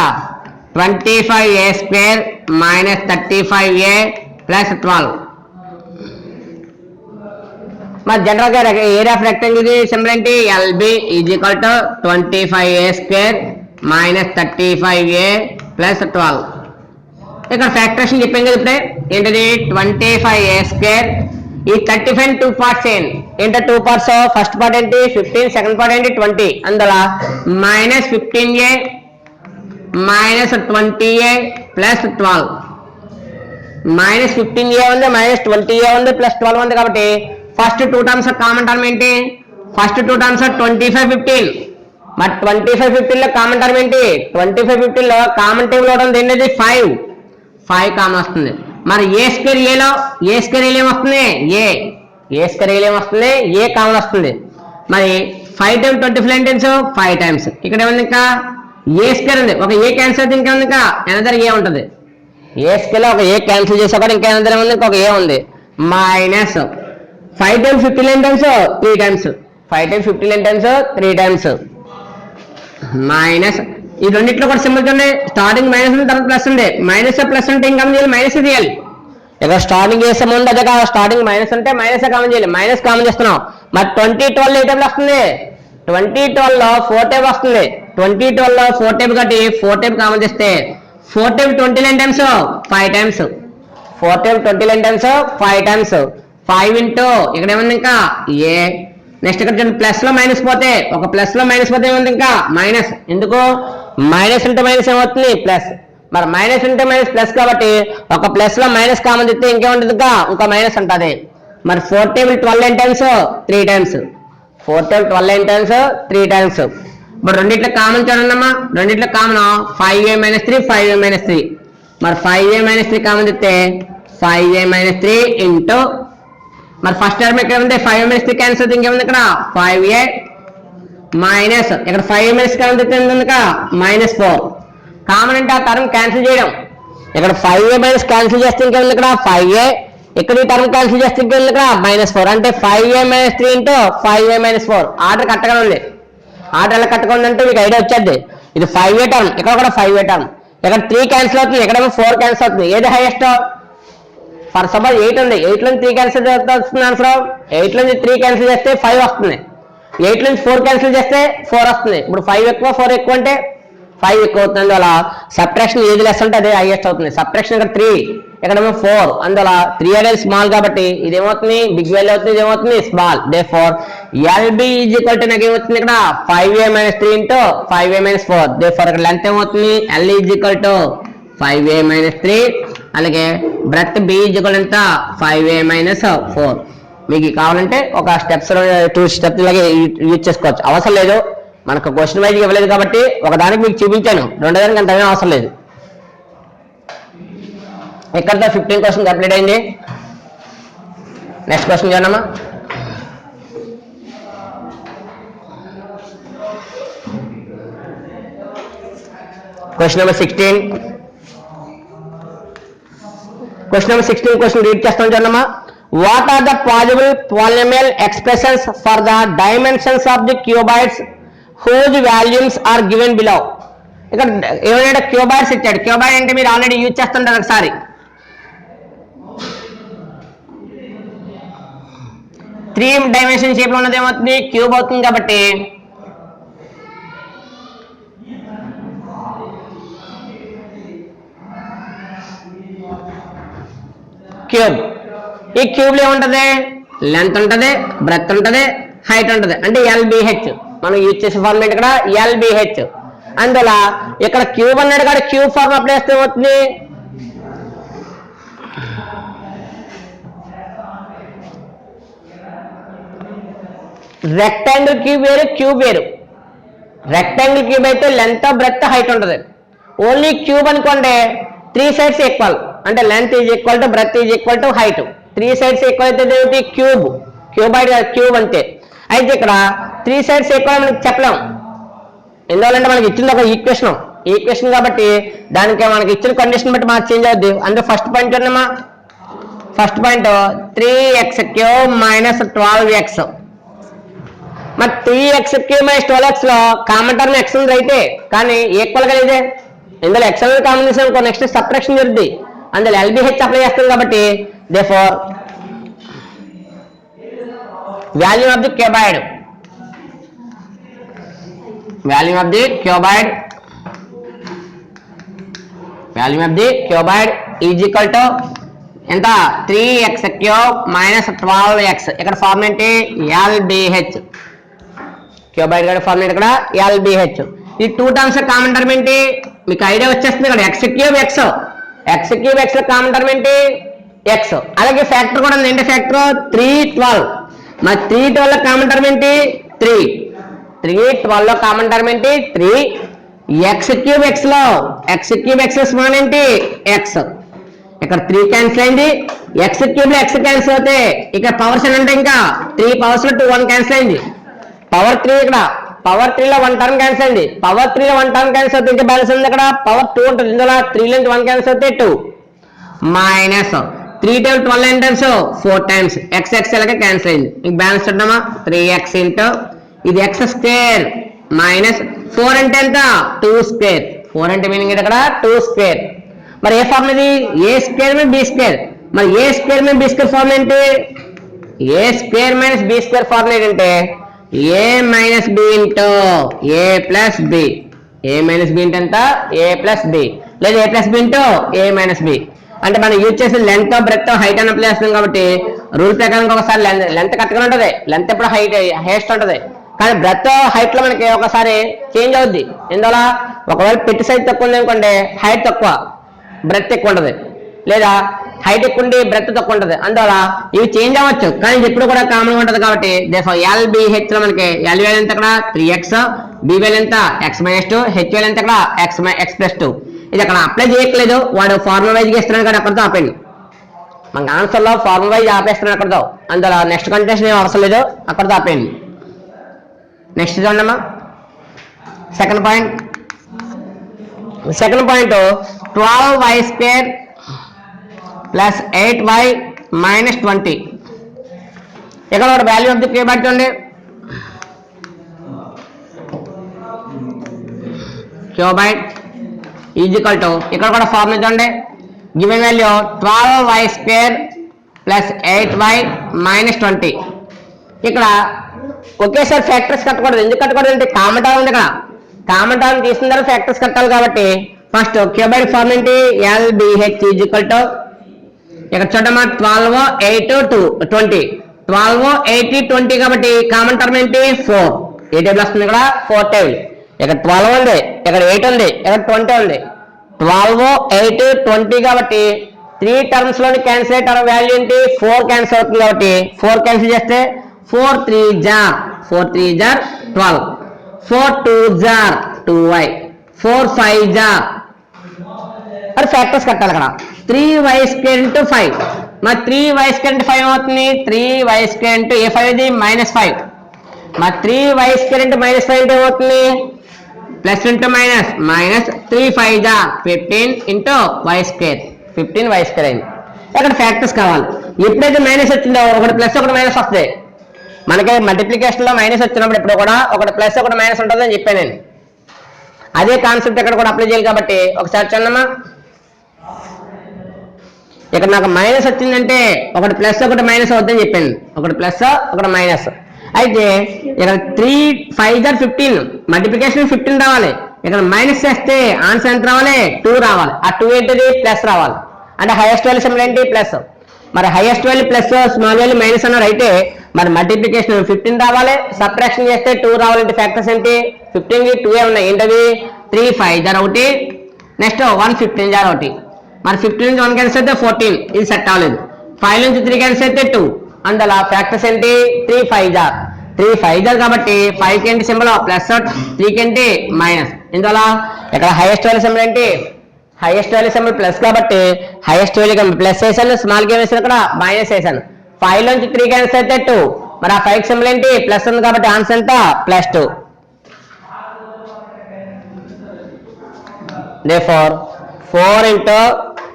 25a² మైనస్ 35a ప్లస్ 12. మరి జనరల్ గా ఏరియా ఆఫ్ రెక్టాంగిల్ కి symbol ఏంటి, LB is equal to 25a² minus 35a plus 12. ఇక్కడ factorisation చెప్పాం కదా ఇప్పుడే. ఏంటది 25a². ఈ 35 2 పార్ట్స్ ఏంటో 2 పార్ట్స్. ఫస్ట్ పార్ట్ ఏంటి 15, సెకండ్ పార్ట్ ఏంటి 20. అందులో minus 15a minus 20a plus 12. Minus 15a ఉంది, మైనస్ 20a ఉంది, ప్లస్ 12 ఉంది. కాబట్టి ఫస్ట్ 2 టర్మ్స్ కామన్ టర్మ్ ఏంటి, ఫస్ట్ 2 టర్మ్స్ 25 15. మరి 25 15 లో కామన్ టర్మ్ ఏంటి, 25 15 లో కామన్ టేబుల్ ఉంటుంది ఏంటది 5 కామన్ వస్తుంది. మరి a² ఏలో ఏమొస్తుంది, ఏ కామన్ వస్తుంది. మరి 5 times 25 times 5 times. ఇక్కడ ఏముంది, ఇంకా a² ఉంది. ఒక ఏ క్యాన్సిల్ అయితే ఇంకేముంది, ఇంకా ఎనదర్ ఏ ఉంటుంది. a² లో ఒక ఏ క్యాన్సిల్ చేసా కూడా ఇంకా ఎనదర్ ఏముంది, ఇంకొక ఏ ఉంది. Minus 5 times 59 times 3 times, 5 times 59 times 3 times. Minus ఈ రెండింటిలో కూడా సింబల్స్ ఉన్నాయి. స్టార్టింగ్ మైనస్ ఉంది, తర్వాత ప్లస్ ఉంది. మైనస్ ప్లస్ అంటే ఇంకా చేయాలి, మైనస్ తీయాలి. ఇక్కడ స్టార్టింగ్ చేసే ముందు అదే స్టార్టింగ్ మైనస్ అంటే మైనస్ కామన్ చేయాలి. మైనస్ కామన్ చేస్తున్నాం. మరి 2012 ఏ టేబుల్ వస్తుంది, 2012 లో 4 టేబుల్ వస్తుంది. 2012 లో 4 టేబుల్ కాబట్టి 4 టేబుల్ కామన్ చేస్తే 4 టేబుల్ 29 times 5 times, 4 టైమ్స్ 20 ఎన్ని టైమ్స్ 5 టైమ్స్ 5 ఇంటూ ఇక్కడ ఏముంది ఇంకా ఏ నెక్స్ట్ ఇక్కడ చూడండి ప్లస్ లో మైనస్ పోతే ఒక ప్లస్ లో మైనస్ పోతే ఏముంది ఇంకా మైనస్ ఎందుకు మైనస్ ఇంటూ మైనస్ ఏమవుతుంది ప్లస్ మరి మైనస్ ఇంటూ మైనస్ ప్లస్ కాబట్టి ఒక ప్లస్ లో మైనస్ కామన్ తెస్తే ఇంకేముంటుంది ఇంకా మైనస్ ఉంటుంది మరి 4 టేబుల్ 12 ఎన్ని టైమ్స్ 3 టైమ్స్ 4 టేబుల్ 12 ఎన్ని టైమ్స్ 3 టైమ్స్ ఇప్పుడు రెండిట్లో కామన్ చూడండి అమ్మా రెండిట్లో కామన్ 5a - 3 5a - 3 మరి 5a - 3 కామన్ తెస్తే 5a - 3 ఇంటూ మరి ఫస్ట్ టర్మ్ ఇక్కడ ఉంది 5a - 3 క్యాన్సిల్ అవుతుంది ఇంకేముంది ఇక్కడ 5a మైనస్ ఇక్కడ 5a - కామన్ తెస్తే ఉంది ఇక్కడ -4 కామన్ అంటే ఆ టర్మ్ క్యాన్సిల్ చేయడం ఇక్కడ 5a - క్యాన్సిల్ చేస్తే ఇంకేముంది ఇక్కడ 5a ఇక్కడ ఈ టర్మ్ క్యాన్సిల్ చేస్తే ఇంకేముంది ఇక్కడ -4 అంటే 5a - 3 ఇంటూ 5a - 4 ఆర్డర్ కట్టగా ఉంది ఆర్డర్ ఎలా కట్టుకోండి అంటే మీకు ఐడియా వచ్చేది ఇది 5a టర్మ్ ఇక్కడ కూడా 5a టర్మ్ ఇక్కడ 3 క్యాన్సిల్ అవుతుంది ఎక్కడేమో 4 క్యాన్సిల్ అవుతుంది ఏది హైయెస్ట్ ఫర్ సపోజ్ 8 ఉంది 8 నుంచి 3 క్యాన్సిల్ వస్తుంది ఆన్సర్ 8 నుంచి 3 క్యాన్సిల్ చేస్తే 5 వస్తుంది 8 నుంచి 4 క్యాన్సిల్ చేస్తే 4 వస్తుంది ఇప్పుడు 5 ఎక్కువ 4 ఎక్కువ అంటే 5 ఎక్కువ అవుతుంది అలా సబ్ట్రాక్షన్ ఏది లెస్ అంటే అదే హైయెస్ట్ అవుతుంది సబ్ట్రాక్షన్ ఇక్కడ 3 ఇక్కడేమో 4 అందువల్ల 3 అనేది స్మాల్ కాబట్టి ఇది ఏమవుతుంది బిగ్ వాల్యూ అవుతుంది ఇది ఏమవుతుంది small therefore LB is equal to నాకు ఏమవుతుంది ఇక్కడ 5a - 3 ఇంటూ 5a - 4 దేర్ఫోర్ ఇక్కడ లెంత్ ఏమవుతుంది L is equal to 5a - 3 అలాగే బ్రెత్ B ఈజ్ ఈక్వల్ ఎంత 5a - 4 మీకు కావాలంటే ఒక స్టెప్స్ 2 స్టెప్స్ లాగే యూజ్ చేసుకోవచ్చు అవసరం లేదు మనకు క్వశ్చన్ వైజ్ ఇవ్వలేదు కాబట్టి ఒకదానికి మీకు చూపించాను రెండో దానికి అంత అవసరం లేదు ఇక్కడతో 15 క్వశ్చన్ కంప్లీట్ అయింది నెక్స్ట్ క్వశ్చన్ చూడమ్మా క్వశ్చన్ నెంబర్ 16 క్వశ్చన్ రీడ్ చేస్తాం చూడమ్మా what are the possible polynomial expressions for the dimensions of the cuboids whose values are given below ఇక్కడ ఏమైనా క్యూబాయిడ్స్ ఇచ్చాడు క్యూబాయిడ్ అంటే మీరు ఆల్రెడీ యూజ్ చేస్తుంటారు ఒకసారి 3 డైమెన్షన్ షేప్ లో ఉన్నది ఏమవుతుంది క్యూబ్ అవుతుంది కాబట్టి క్యూబ్ ఈ క్యూబ్ లో ఏముంటది లెంత్ ఉంటది బ్రెత్ ఉంటది హైట్ ఉంటది అంటే LBH మనం యూజ్ చేసే ఫార్మేట్ ఇక్కడ LBH అందువల్ల ఇక్కడ క్యూబ్ అన్నాడు కదా క్యూబ్ ఫార్మ్ అప్లై చేస్తే ఏమవుతుంది రెక్టాంగిల్ క్యూబ్ వేరు క్యూబ్ వేరు రెక్టాంగిల్ క్యూబ్ అయితే లెంత్ బ్రెత్ హైట్ ఉంటుంది ఓన్లీ క్యూబ్ అనుకోండి 3 సైడ్స్ ఈక్వల్ అంటే length is equal to breadth is equal to height 3 sides equal అయితే ఏమిటి క్యూబ్ క్యూబాయిడ్ క్యూబ్ అంతే అయితే ఇక్కడ 3 సైడ్స్ ఈక్వల్ మనకి చెప్పలేం ఎందువల్లంటే మనకి ఇచ్చింది ఒక ఈక్వేషన్ కాబట్టి దానికి మనకి ఇచ్చిన కండిషన్ బట్టి మనకు చేంజ్ అవుద్ది అందులో ఫస్ట్ పాయింట్ ఉన్నమా ఫస్ట్ పాయింట్ 3x³ - 12x మరి 3x³ - 12x లో కామన్ టర్మ్ x ఉంది అయితే కానీ ఈక్వల్ గా లేదే ఇందులో x అనేది కామన్ చేసాం అనుకో నెక్స్ట్ సబ్ట్రాక్షన్ జరుగుద్ది అందులో LBH అప్లై చేస్తుంది కాబట్టి therefore volume of the cuboid is equal to ఎంత 3x³ - 12x ఇక్కడ ఫార్మ్ ఏంటి LBH క్యూబాయిడ్ గారి ఫార్మ్ ఇక్కడ LBH ఈ 2 టర్మ్స్ కామన్ టర్మ్ ఏంటి మీకు ఐడియా వచ్చేస్తుంది ఇక్కడ x³ x లో కామన్ టర్మ్ ఏంటి x అలాగే ఫ్యాక్టర్ కూడా ఉంది ఏంటి ఫ్యాక్టర్ 312 మరి 312 లో కామన్ టర్మ్ ఏంటి 312 లో కామన్ టర్మ్ ఏంటి 3 x³ x లో స్మాల్ ఏంటి x ఇక్కడ 3 క్యాన్సిల్ అయింది x³ లో x క్యాన్సిల్ అవుతే ఇక్కడ పవర్స్ అంటే ఇంకా 3 పవర్స్ లో 2 1 క్యాన్సిల్ అయింది పవర్ 3 ఇక్కడ పవర్ 3 లో 1 టర్మ్ క్యాన్సిల్ అయింది పవర్ 3 లో 1 టర్మ్ క్యాన్సిల్ అవుతే ఇంకా బ్యాలెన్స్ ఉంది ఇక్కడ పవర్ 2 ఉంటుంది ఇందులో 3 నుంచి 1 క్యాన్సిల్ అవుతే 2 minus 3 times 12 times 4 times x అలాగే క్యాన్సిల్ అయింది ఇంక బ్యాలెన్స్ చూద్దామా 3x ఇంటూ ఇది x² మైనస్ 4 అంటే ఎంత 2² 4 అంటే మీనింగ్ ఇక్కడ 2² మరి ఏ ఫార్మ్ ఇది a² - b² మరి a² - b² ఫార్మ్ ఏంటి a² - b² ఫార్మ్ ఏంటంటే a - b into a plus b a - b అంటే ఎంత a ప్లస్ b లేదా a plus b into a - b అంటే మనం యూజ్ చేసిన లెంత్ బ్రెత్ హైట్ అని అప్లై చేస్తున్నాం కాబట్టి రూల్ ప్రకారం ఒకసారి లెంత్ కరెక్ట్గా ఉంటుంది, లెంత్ ఎప్పుడు హైయెస్ట్ ఉంటుంది. కానీ బ్రెత్ హైట్ లో మనకి ఒకసారి చేంజ్ అవుద్ది. ఎందువల్ల ఒకవేళ పెట్టి సైజ్ తక్కువ ఉంది అనుకోండి హైట్ తక్కువ బ్రెత్ ఎక్కువ ఉంటుంది, లేదా హైట్ ఎక్కువ ఉండి బ్రెత్ తక్కువ ఉంటుంది. అందువల్ల ఇవి చేంజ్ అవ్వచ్చు కానీ ఎప్పుడు కూడా కామన్ ఉంటుంది. కాబట్టి LBH లో మనకి L వాల్యూ ఎంత అక్కడ 3x, B వాల్యూ ఎంత x-2, H వాల్యూ ఎంత అక్కడ x+2. ఇది అక్కడ అప్లై చేయట్లేదు, వాడు ఫార్ములా వైజ్ ఇస్తున్నాడు కానీ అక్కడితో ఆపండి. మనకు ఆన్సర్ లో ఫార్ములా వైజ్ ఆపేస్తున్నాడు అక్కడితో. అందువల్ల నెక్స్ట్ కంటెన్షన్ ఏం అవసరం లేదు, అక్కడితో ఆపేయండి. నెక్స్ట్ చూడమ్మా second point 12y² plus 8y minus 20. ఇక్కడ ఒక వాల్యూ ఆఫ్ ది క్యూబ్ చూడండి, క్యూబైట్ ఈజ్ ఈక్వల్ టు ఇక్కడ కూడా ఫార్ములా చూడండి, given value 12y² plus 8y minus 20. ఇక్కడ ఒకేసారి ఫ్యాక్టర్స్ కట్టకూడదు. ఎందుకు కట్టకూడదు అంటే కామన్ టర్మ్ ఉంది, ఇక్కడ కామన్ టర్మ్ తీసిన తర్వాత ఫ్యాక్టర్స్ కట్టాలి. కాబట్టి ఫస్ట్ క్యూబైట్ ఫార్ములా ఏంటి, LBH ఈజ్ ఈక్వల్ టు ఇక్కడ చూడమ్మా 12, 8, 20. 12, 8, 20 కాబట్టి కామన్ టర్మ్ ఏంటి 4. ఏ టేబుల్ వస్తుంది ఇక్కడ 4 టేబుల్. ఇక్కడ 12 ఉంది, ఇక్కడ 8 ఉంది, ఇక్కడ 20 ఉంది. 12, 8, 20 కాబట్టి 3 టర్మ్స్ లోని క్యాన్సిల్ అయ్యే వాల్యూ ఏంటి 4 క్యాన్సిల్ అవుతుంది. కాబట్టి 4 క్యాన్సిల్ చేస్తే 4 3 జార్ 12, 4 2 జార్ 2y, 4 5 జార్ అది ఫ్యాక్టర్స్ కట్టాలి. అక్కడ 3y² ఇంటూ 5, మరి 3y² ఇంటూ 5 అవుతుంది 3y² ఇంటూ ఏ 5 ఇది -5. మరి 3y² ఇంటూ -5 అంటే ఏమవుతుంది ప్లస్ ఇంటూ మైనస్ 3 5 జా 15 ఇంటూ y², 15y² అయింది. అక్కడ ఫ్యాక్టర్స్ కావాలి. ఎప్పుడైతే మైనస్ వచ్చిందో ఒకటి ప్లస్ ఒకటి మైనస్ వస్తాయి. మనకి మల్టిప్లికేషన్ లో మైనస్ వచ్చినప్పుడు ఎప్పుడు కూడా ఒకటి ప్లస్ ఒకటి మైనస్ ఉంటుంది అని చెప్పాను నేను. అదే కాన్సెప్ట్ ఇక్కడ కూడా అప్లై చేయాలి. కాబట్టి ఒకసారి చూడమ్మా, ఇక్కడ నాకు మైనస్ వచ్చిందంటే ఒకటి ప్లస్ ఒకటి మైనస్ అవుతుందని చెప్పాను. ఒకటి ప్లస్ ఒకటి మైనస్. అయితే ఇక్కడ 3 5 జార్ 15 మల్టిప్లికేషన్ 15 రావాలి. ఇక్కడ మైనస్ చేస్తే ఆన్సర్ ఎంత రావాలి 2 రావాలి. ఆ 2 ఏంటిది ప్లస్ రావాలి. అంటే హైయెస్ట్ వాల్యూ సింబల్ ఏంటి ప్లస్. మరి highest value plus small value minus అన్నారు. అయితే మరి మల్టిప్లికేషన్ 15 రావాలి, సబ్ట్రాక్షన్ చేస్తే 2 రావాలంటే ఫ్యాక్టర్స్ ఏంటి 15 కి 2 ఉన్నాయి. ఏంటవి 3 5 జార్ ఒకటి, నెక్స్ట్ 1 15 జార్ ఒకటి. మరి 15 నుంచి 1 క్యాన్సిల్ అయితే 14, ఇది సెట్ అవ్వలేదు. 5 నుంచి 3 క్యాన్సిల్ అయితే 2. అందులో ఫ్యాక్టర్స్ ఏంటి 3 5 జార్ 3 5 జార్ కాబట్టి 5 కి ఏంటి సింబల్ ప్లస్, 3 కి ఏంటి మైనస్. ఇందులో ఇక్కడ హైయెస్ట్ వాల్యూ సింబల్ ఏంటి హైయెస్ట్ వాల్యూ సింబల్ ప్లస్ కాబట్టి హైయెస్ట్ వాల్యూ ప్లస్ వేసాను, స్మాల్ కి వేసాను ఇక్కడ మైనస్ వేసాను. 5 నుంచి 3 క్యాన్సిల్ అయితే 2. మరి ఆ 5 సింబల్ ఏంటి ప్లస్ ఉంది కాబట్టి ఆన్సర్ ఎంత +2. therefore 4 into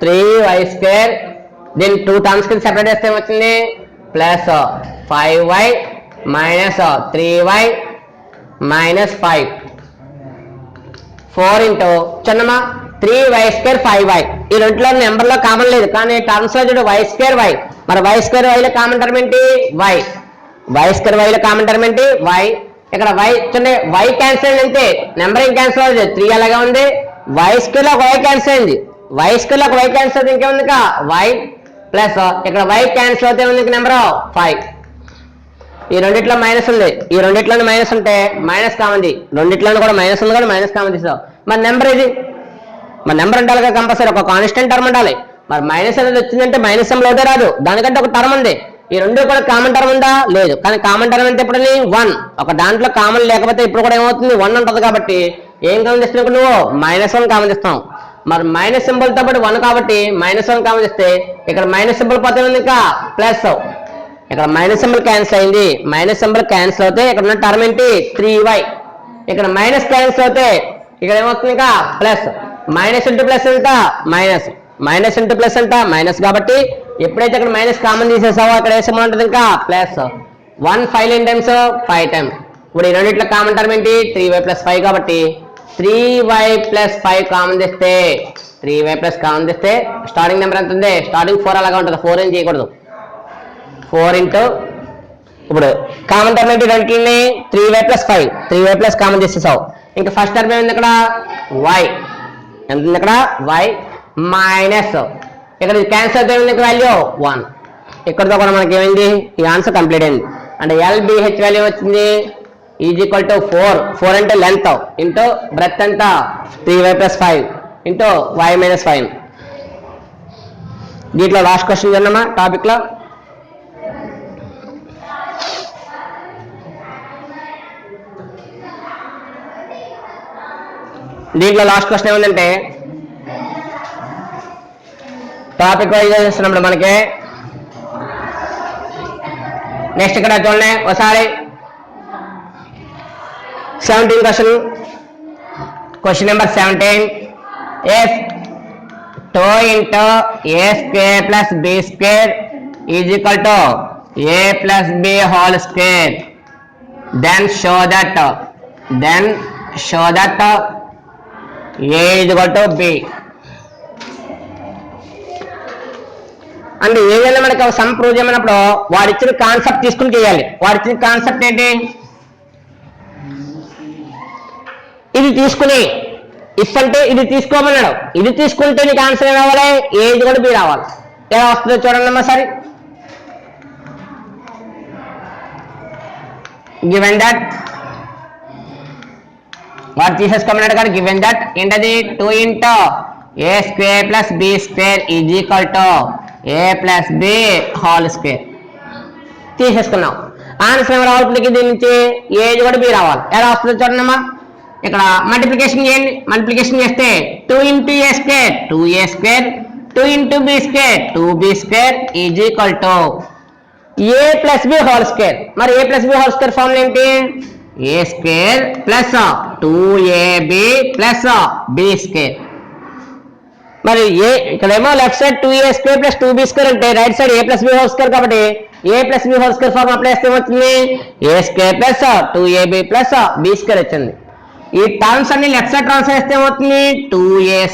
3y² దీన్ని 2 టర్మ్స్ కింద సెపరేట్ చేస్తే ఏమొచ్చింది plus 5y minus 3y minus 5. 4 into చిన్నమా 3y² 5y. ఈ రెండులో నెంబర్ లో కామన్ లేదు కానీ టర్మ్స్ లో చూడు y² y. మరి y² y లో కామన్ టర్మ్ ఏంటి y. y² y లో కామన్ టర్మ్ ఏంటి y. ఇక్కడ y చూడండి y క్యాన్సిల్ అంటే నెంబరింగ్ క్యాన్సిల్ అవుతుంది. 3 అలాగే ఉంది. y² లో y క్యాన్సిల్ అయింది. y² లో y క్యాన్సిల్ అవుతుంది. ఇంకేముంది ఇక y ప్లస్ ఇక్కడ y క్యాన్సిల్ అవుతే ఉంది నెంబర్ 5. ఈ రెండిట్లో మైనస్ ఉంది. ఈ రెండిట్లోనే మైనస్ ఉంటే మైనస్ కామంది. రెండిట్లోనే కూడా మైనస్ ఉంది కానీ మైనస్ కామన్ తీసావు. మరి నెంబర్ ఇది మరి నెంబర్ ఉండాలి కదా కంపల్సరీ ఒక కాన్స్టెంట్ టర్మ్ ఉండాలి. మరి మైనస్ అనేది వచ్చిందంటే మైనస్ సింబల్ అవుతే రాదు. దానికంటే ఒక టర్మ్ ఉంది. ఈ రెండు కూడా కామన్ టర్మ్ ఉందా లేదు. కానీ కామన్ టర్మ్ అంటే ఇప్పుడు 1 ఒక దాంట్లో కామన్ లేకపోతే ఇప్పుడు కూడా ఏమవుతుంది 1 ఉంటుంది. కాబట్టి ఏం కామన్ చేస్తున్నావు నువ్వు -1 కామన్ చేస్తావు. మరి మైనస్ సింబల్ తో పాటు 1 కాబట్టి -1 కామన్ చేస్తే ఇక్కడ మైనస్ సింబల్ పోతే ఉంది ఇంకా ప్లస్. ఇక్కడ మైనస్ సింబల్ క్యాన్సిల్ అయింది. మైనస్ సింబల్ క్యాన్సిల్ అవుతే ఇక్కడ ఉన్న టర్మ్ ఏంటి 3y. ఇక్కడ మైనస్ క్యాన్సిల్ అవుతే ఇక్కడ ఏమవుతుంది ఇంకా ప్లస్. మైనస్ ఇంటూ ప్లస్ ఎంత మైనస్, మైనస్ ఇంటూ ప్లస్ ఎంత మైనస్. కాబట్టి ఎప్పుడైతే ఇక్కడ మైనస్ కామన్ తీసేసావో అక్కడ ఏ సింబల్ ఉంటుంది ఇంకా ప్లస్. 1 5 times 5 times. ఇప్పుడు ఈ రెండిట్లో కామన్ టర్మ్ ఏంటి 3y + 5 కాబట్టి 3y + 5 కామన్ తెస్తే 3y + కామన్ తెస్తే స్టార్టింగ్ నెంబర్ ఎంత ఉంది స్టార్టింగ్ 4 అలాగా ఉంటుంది. 4 ఏం చేయకూడదు. 4 into ఇప్పుడు కామన్ టర్మ్ ఏంటి రెండింటిని 3y + 5 3y + కామన్ చేసేసావు. ఇంకా ఫస్ట్ టర్మ్ ఏముంది ఇక్కడ y ఎంత ఉంది ఇక్కడ y మైనస్ ఇక్కడ క్యాన్సల్ అయితే వాల్యూ 1. ఇక్కడతో కూడా మనకి ఏమైంది ఈ ఆన్సర్ కంప్లీట్ అయింది. అంటే LBH వాల్యూ వచ్చింది ఈజ్ ఈక్వల్ టు 4 అంటే లెంత్ ఇంటూ బ్రెత్ ఎంత 3y + 5 ఇంటూ y - 5. దీంట్లో లాస్ట్ క్వశ్చన్ చూడమ్మా టాపిక్ లో. దీంట్లో లాస్ట్ క్వశ్చన్ ఏముందంటే టాపిక్ వైజ్ చేస్తున్నప్పుడు మనకి నెక్స్ట్ ఇక్కడ చూడండి ఒకసారి 17 question number 17. if 2 into a² + b² is equal to a + b whole square, then show that a is equal to b. అంటే ఏదైనా మనకి సమ్ ప్రూవ్ చేయమన్నప్పుడు వాడు ఇచ్చిన కాన్సెప్ట్ తీసుకుని చేయాలి. వాడు ఇచ్చిన కాన్సెప్ట్ ఏంటి, ఇది తీసుకుని ఇఫ్ అంటే ఇది తీసుకోమన్నాడు, ఇది తీసుకుంటే నీకు ఆన్సర్ ఏం రావాలి, ఏ ఇది కూడా బి రావాలి. ఎలా వస్తుందో చూడండి అమ్మా సరే. గివెన్ దట్ వాడు తీసేసుకోమన్నాడు కదా, గివెన్ దట్ ఏంటది 2 into a² + b² is equal to a + b whole square. తీసేసుకున్నాం. ఆన్సర్ ఏం రావాలి, దీని నుంచి ఏది కూడా బి రావాలి. ఎలా వస్తుందో చూడండి అమ్మా. ఇక్కడ మల్టిప్లికేషన్ చేయండి. మల్టిప్లికేషన్ చేస్తే 2 into a² 2a², 2 into b² 2b² is equal to a + b whole square. మరి a + b whole square formula ఏంటి, a² + 2ab + b². మరి ఏ ఇక్కడేమో లెఫ్ట్ సైడ్ 2a² + 2b² అంటే right side a + b whole square కాబట్టి a + b whole square formula apply చేస్తే ఏమవుతుంది, a² + 2ab + b² వచ్చింది. ఈ టర్మ్స్ అన్ని లెఫ్ట్ సైడ్ ట్రాన్స్ఫర్ చేస్తే ఏమవుతుంది 2a²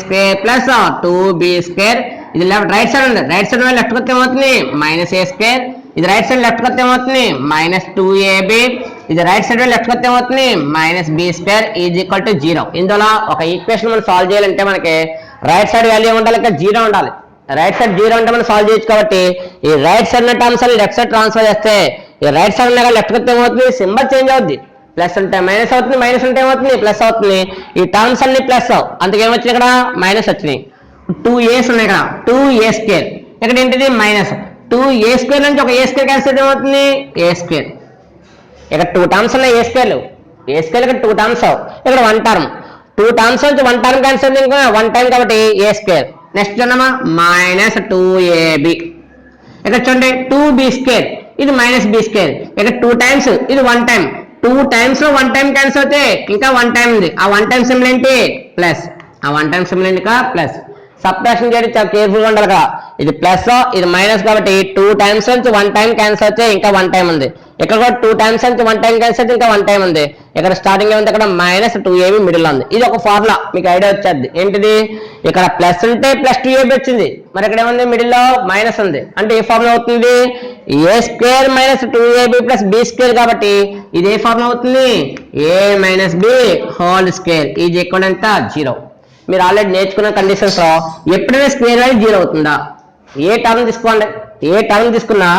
+ 2b². ఇది రైట్ సైడ్ ఉంది, రైట్ సైడ్ లెఫ్ట్ కొత్త ఏమవుతుంది -a². ఇది రైట్ సైడ్ లెఫ్ట్ కొత్త ఏమవుతుంది -2ab. ఇది రైట్ సైడ్ లెఫ్ట్ కొత్త ఏమవుతుంది -b² ఈజ్ ఈక్వల్ టు 0. ఇందులో ఒక ఈక్వేషన్ మనం సాల్వ్ చేయాలంటే మనకి రైట్ సైడ్ వాల్యూ ఉండాలి, ఇంకా 0 ఉండాలి. రైట్ సైడ్ 0 అంటే మనం సాల్వ్ చేయొచ్చు కాబట్టి ఈ రైట్ సైడ్ ఉన్న టర్మ్స్ అన్ని లెఫ్ట్ సైడ్ ట్రాన్స్ఫర్ చేస్తే ఈ రైట్ సైడ్ ఉన్న లెఫ్ట్ కొత్త ఏమవుతుంది, సింబల్ చేంజ్ అవుద్ది. ప్లస్ అంటే మైనస్ అవుతుంది, మైనస్ అంటే ఏమవుతుంది ప్లస్ అవుతుంది. ఈ టర్మ్స్ అన్ని ప్లస్, అందుకే ఏమొచ్చినాయి ఇక్కడ మైనస్ వచ్చినాయి. 2a's ఉన్నాయి ఇక్కడ 2a². ఇక్కడ ఏంటిది -2a² నుంచి ఒక a² క్యాన్సిల్ ఏమవుతుంది a². ఇక్కడ 2 టర్మ్స్ ఉన్నాయి a². ఇక్కడ 2 టర్మ్స్, ఇక్కడ 1 టర్మ్. 2 టర్మ్స్ నుంచి 1 టర్మ్ క్యాన్సిల్ 1 టైం కాబట్టి a². నెక్స్ట్ చూడమ్మా -2ab. ఇక్కడ చూడండి 2b², ఇది -b². ఇక్కడ 2 టైమ్స్, ఇది 1 టైం. 2 టైమ్స్ లో 1 టైం క్యాన్సిల్ అవుతే ఇంకా 1 టైం ఉంది. ఆ 1 టైం సింబల్ ఏంటి ప్లస్, ఆ 1 టైం సింబల్ ఏంటి ప్లస్. సబ్ట్రాక్షన్ చేయడం చాలా కేర్ఫుల్గా ఉండాలి కదా. ఇది ప్లస్, ఇది మైనస్ కాబట్టి 2 టైమ్స్ నుంచి 1 టైం క్యాన్సిల్ అయితే ఇంకా 1 టైం ఉంది. ఇక్కడ కూడా 2 టైమ్స్ నుంచి 1 టైం క్యాన్సిల్ అయితే ఇంకా 1 టైం ఉంది. ఇక్కడ స్టార్టింగ్ ఏముంది, అక్కడ -2ab మిడిల్ ఉంది. ఇది ఒక ఫార్ములా, మీకు ఐడియా వచ్చేది. ఏంటిది, ఇక్కడ ప్లస్ ఉంటే +2ab వచ్చింది, మరి ఇక్కడ ఏముంది మిడిల్ లో మైనస్ ఉంది. అంటే ఏ ఫార్ములా అవుతుంది, a² - 2ab + b² కాబట్టి ఇది ఏ ఫార్ములా అవుతుంది, a - b whole square is equal ఎంత 0. మీరు ఆల్రెడీ నేర్చుకున్న కండిషన్స్ లో ఎప్పుడైనా స్క్వేర్ వాల్యూ 0 అవుతుందా, ఏ టర్మ్ తీసుకోండి, ఏ టర్మ్ తీసుకున్నా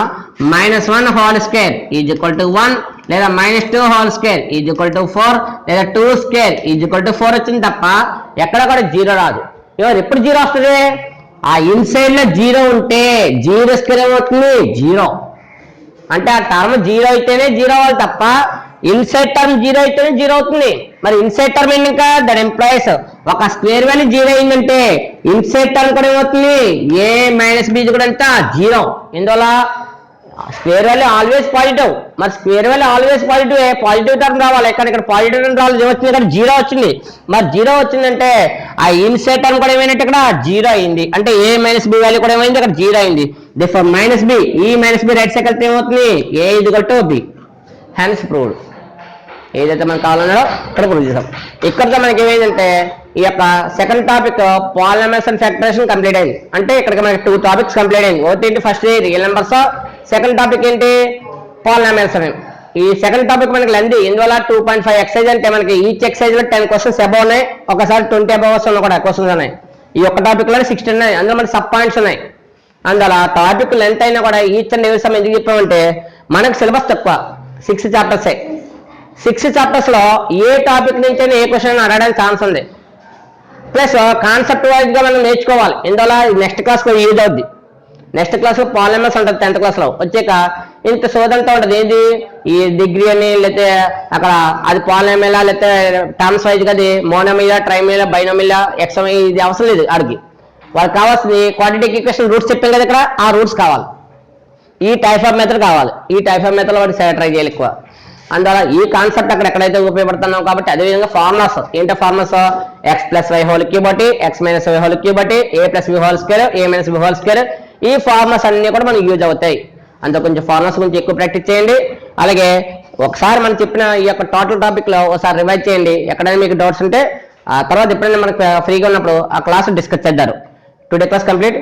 -1 whole square is equal to 1, లేదా -2 whole square is equal to 4, లేదా 2² ఈజ్ ఈక్వల్ టు 4 వచ్చింది తప్ప ఎక్కడ కూడా 0 రాదు. ఎవరు ఎప్పుడు 0 వస్తుంది, ఆ ఇన్సైడ్ లో 0 ఉంటే 0² ఏమవుతుంది 0. అంటే ఆ టర్మ్ 0 అయితేనే 0 అవ్వాలి తప్ప ఇన్సైడ్ టర్మ్ 0 అయితేనే 0 అవుతుంది. మరి ఇన్సైడ్ టర్మ్ ఏంటి, ఇంకా దట్ ఎంప్లాయిస్ ఒక స్క్వేర్ వాల్యూ 0 అయిందంటే ఇన్సైడ్ టర్మ్ కూడా ఏమవుతుంది a - b కూడా ఎంత 0. ఇందువల్ల స్క్వేర్ వాల్యూ ఆల్వేస్ పాజిటివ్. మరి square value always positive, positive term రావాలి. ఇక్కడ పాజిటివ్ టర్మ్ రావాలి, ఏమొచ్చింది ఇక్కడ 0 వచ్చింది. మరి 0 వచ్చిందంటే ఆ ఇన్సైడ్ టర్మ్ కూడా ఏమైనట్టు ఇక్కడ 0 అయింది. అంటే a - b వాల్యూ కూడా ఏమైంది, అక్కడ 0 అయింది. దిఫర్ -b, ఈ -b రైట్ సైడ్ వెళ్తే ఏమవుతుంది a = b. Hence proved. ఏదైతే మనకు కావాలన్నాడో ఇక్కడ ప్రూవ్ చేసాం. ఇక్కడతో మనకి ఏమైందంటే ఈ యొక్క second topic polynomials and factorization complete అయింది. అంటే ఇక్కడ మనకి 2 టాపిక్స్ కంప్లీట్ అయింది. ఒకటి ఏంటి, first real numbers, second topic ఏంటి పాలినామియల్స్ అని. ఈ సెకండ్ టాపిక్ మనకి లెంది, ఇందువల్ల 2.5 ఎక్సైజ్ అంటే మనకి ఈచ్ ఎక్సైజ్ లో 10 క్వశ్చన్స్ అబౌవ్ ఉన్నాయి, ఒకసారి 20 అబౌవ్ కూడా క్వశ్చన్స్ ఉన్నాయి. ఈ ఒక్క టాపిక్ లో 16 ఉన్నాయి, అందులో మనకి సబ్ పాయింట్స్ ఉన్నాయి. అందువల్ల టాపిక్ లెంత్ అయినా కూడా ఈచ్ అండ్ ఎవరి సమ్ ఎందుకు చెప్పామంటే మనకు సిలబస్ తక్కువ 6 చాప్టర్సే 6 చాప్టర్స్ లో ఏ టాపిక్ నుంచి అయినా ఏ క్వశ్చన్ అడగడానికి ఛాన్స్ ఉంది ప్లస్ కాన్సెప్ట్ వైజ్ గా మనం నేర్చుకోవాలి ఎందువల్ల నెక్స్ట్ క్లాస్ లో యూజ్ అవుద్ది నెక్స్ట్ క్లాస్ లో పాలిమర్స్ ఉంటుంది 10th క్లాస్ లో వచ్చాక ఇంత సోదంతా ఉంటుంది ఏంటి ఈ డిగ్రీ అని లేకపోతే అక్కడ అది పాలిమేలా లేకపోతే టర్మ్స్ వైజ్ గా అది మోనోమిలా ట్రైమిలా బైనోమిలా ఎక్సమ్ ఇది అవసరం లేదు ఆడికి వాళ్ళకి కావాల్సింది క్వాడ్రాటిక్ ఈక్వేషన్ రూట్స్ చెప్పాం కదా ఇక్కడ ఆ రూట్స్ కావాలి ఈ టైప్ ఆఫ్ మెథడ్ కావాలి ఈ టైప్ ఆఫ్ మెథడ్ వాడు ట్రై చేయాలి ఎక్కువ అందువల్ల ఈ కాన్సెప్ట్ అక్కడ ఎక్కడైతే ఉపయోగపడుతున్నాం కాబట్టి అదేవిధంగా ఫార్ములాస్ ఏంటో formulas x plus y whole cube బట్టి x minus y whole cube బట్టి a plus b whole square a minus b whole square ఈ ఫార్ములాస్ అన్ని కూడా మనకి యూజ్ అవుతాయి అంత కొంచెం ఫార్ములాస్ గురించి ఎక్కువ ప్రాక్టీస్ చేయండి అలాగే ఒకసారి మనం చెప్పిన ఈ యొక్క టోటల్ టాపిక్ లో ఒకసారి రివైజ్ చేయండి ఎక్కడైనా మీకు డౌట్స్ ఉంటే ఆ తర్వాత ఎప్పుడైనా మనకు ఫ్రీగా ఉన్నప్పుడు ఆ క్లాస్ డిస్కస్ చేద్దారు టుడే క్లాస్ కంప్లీట్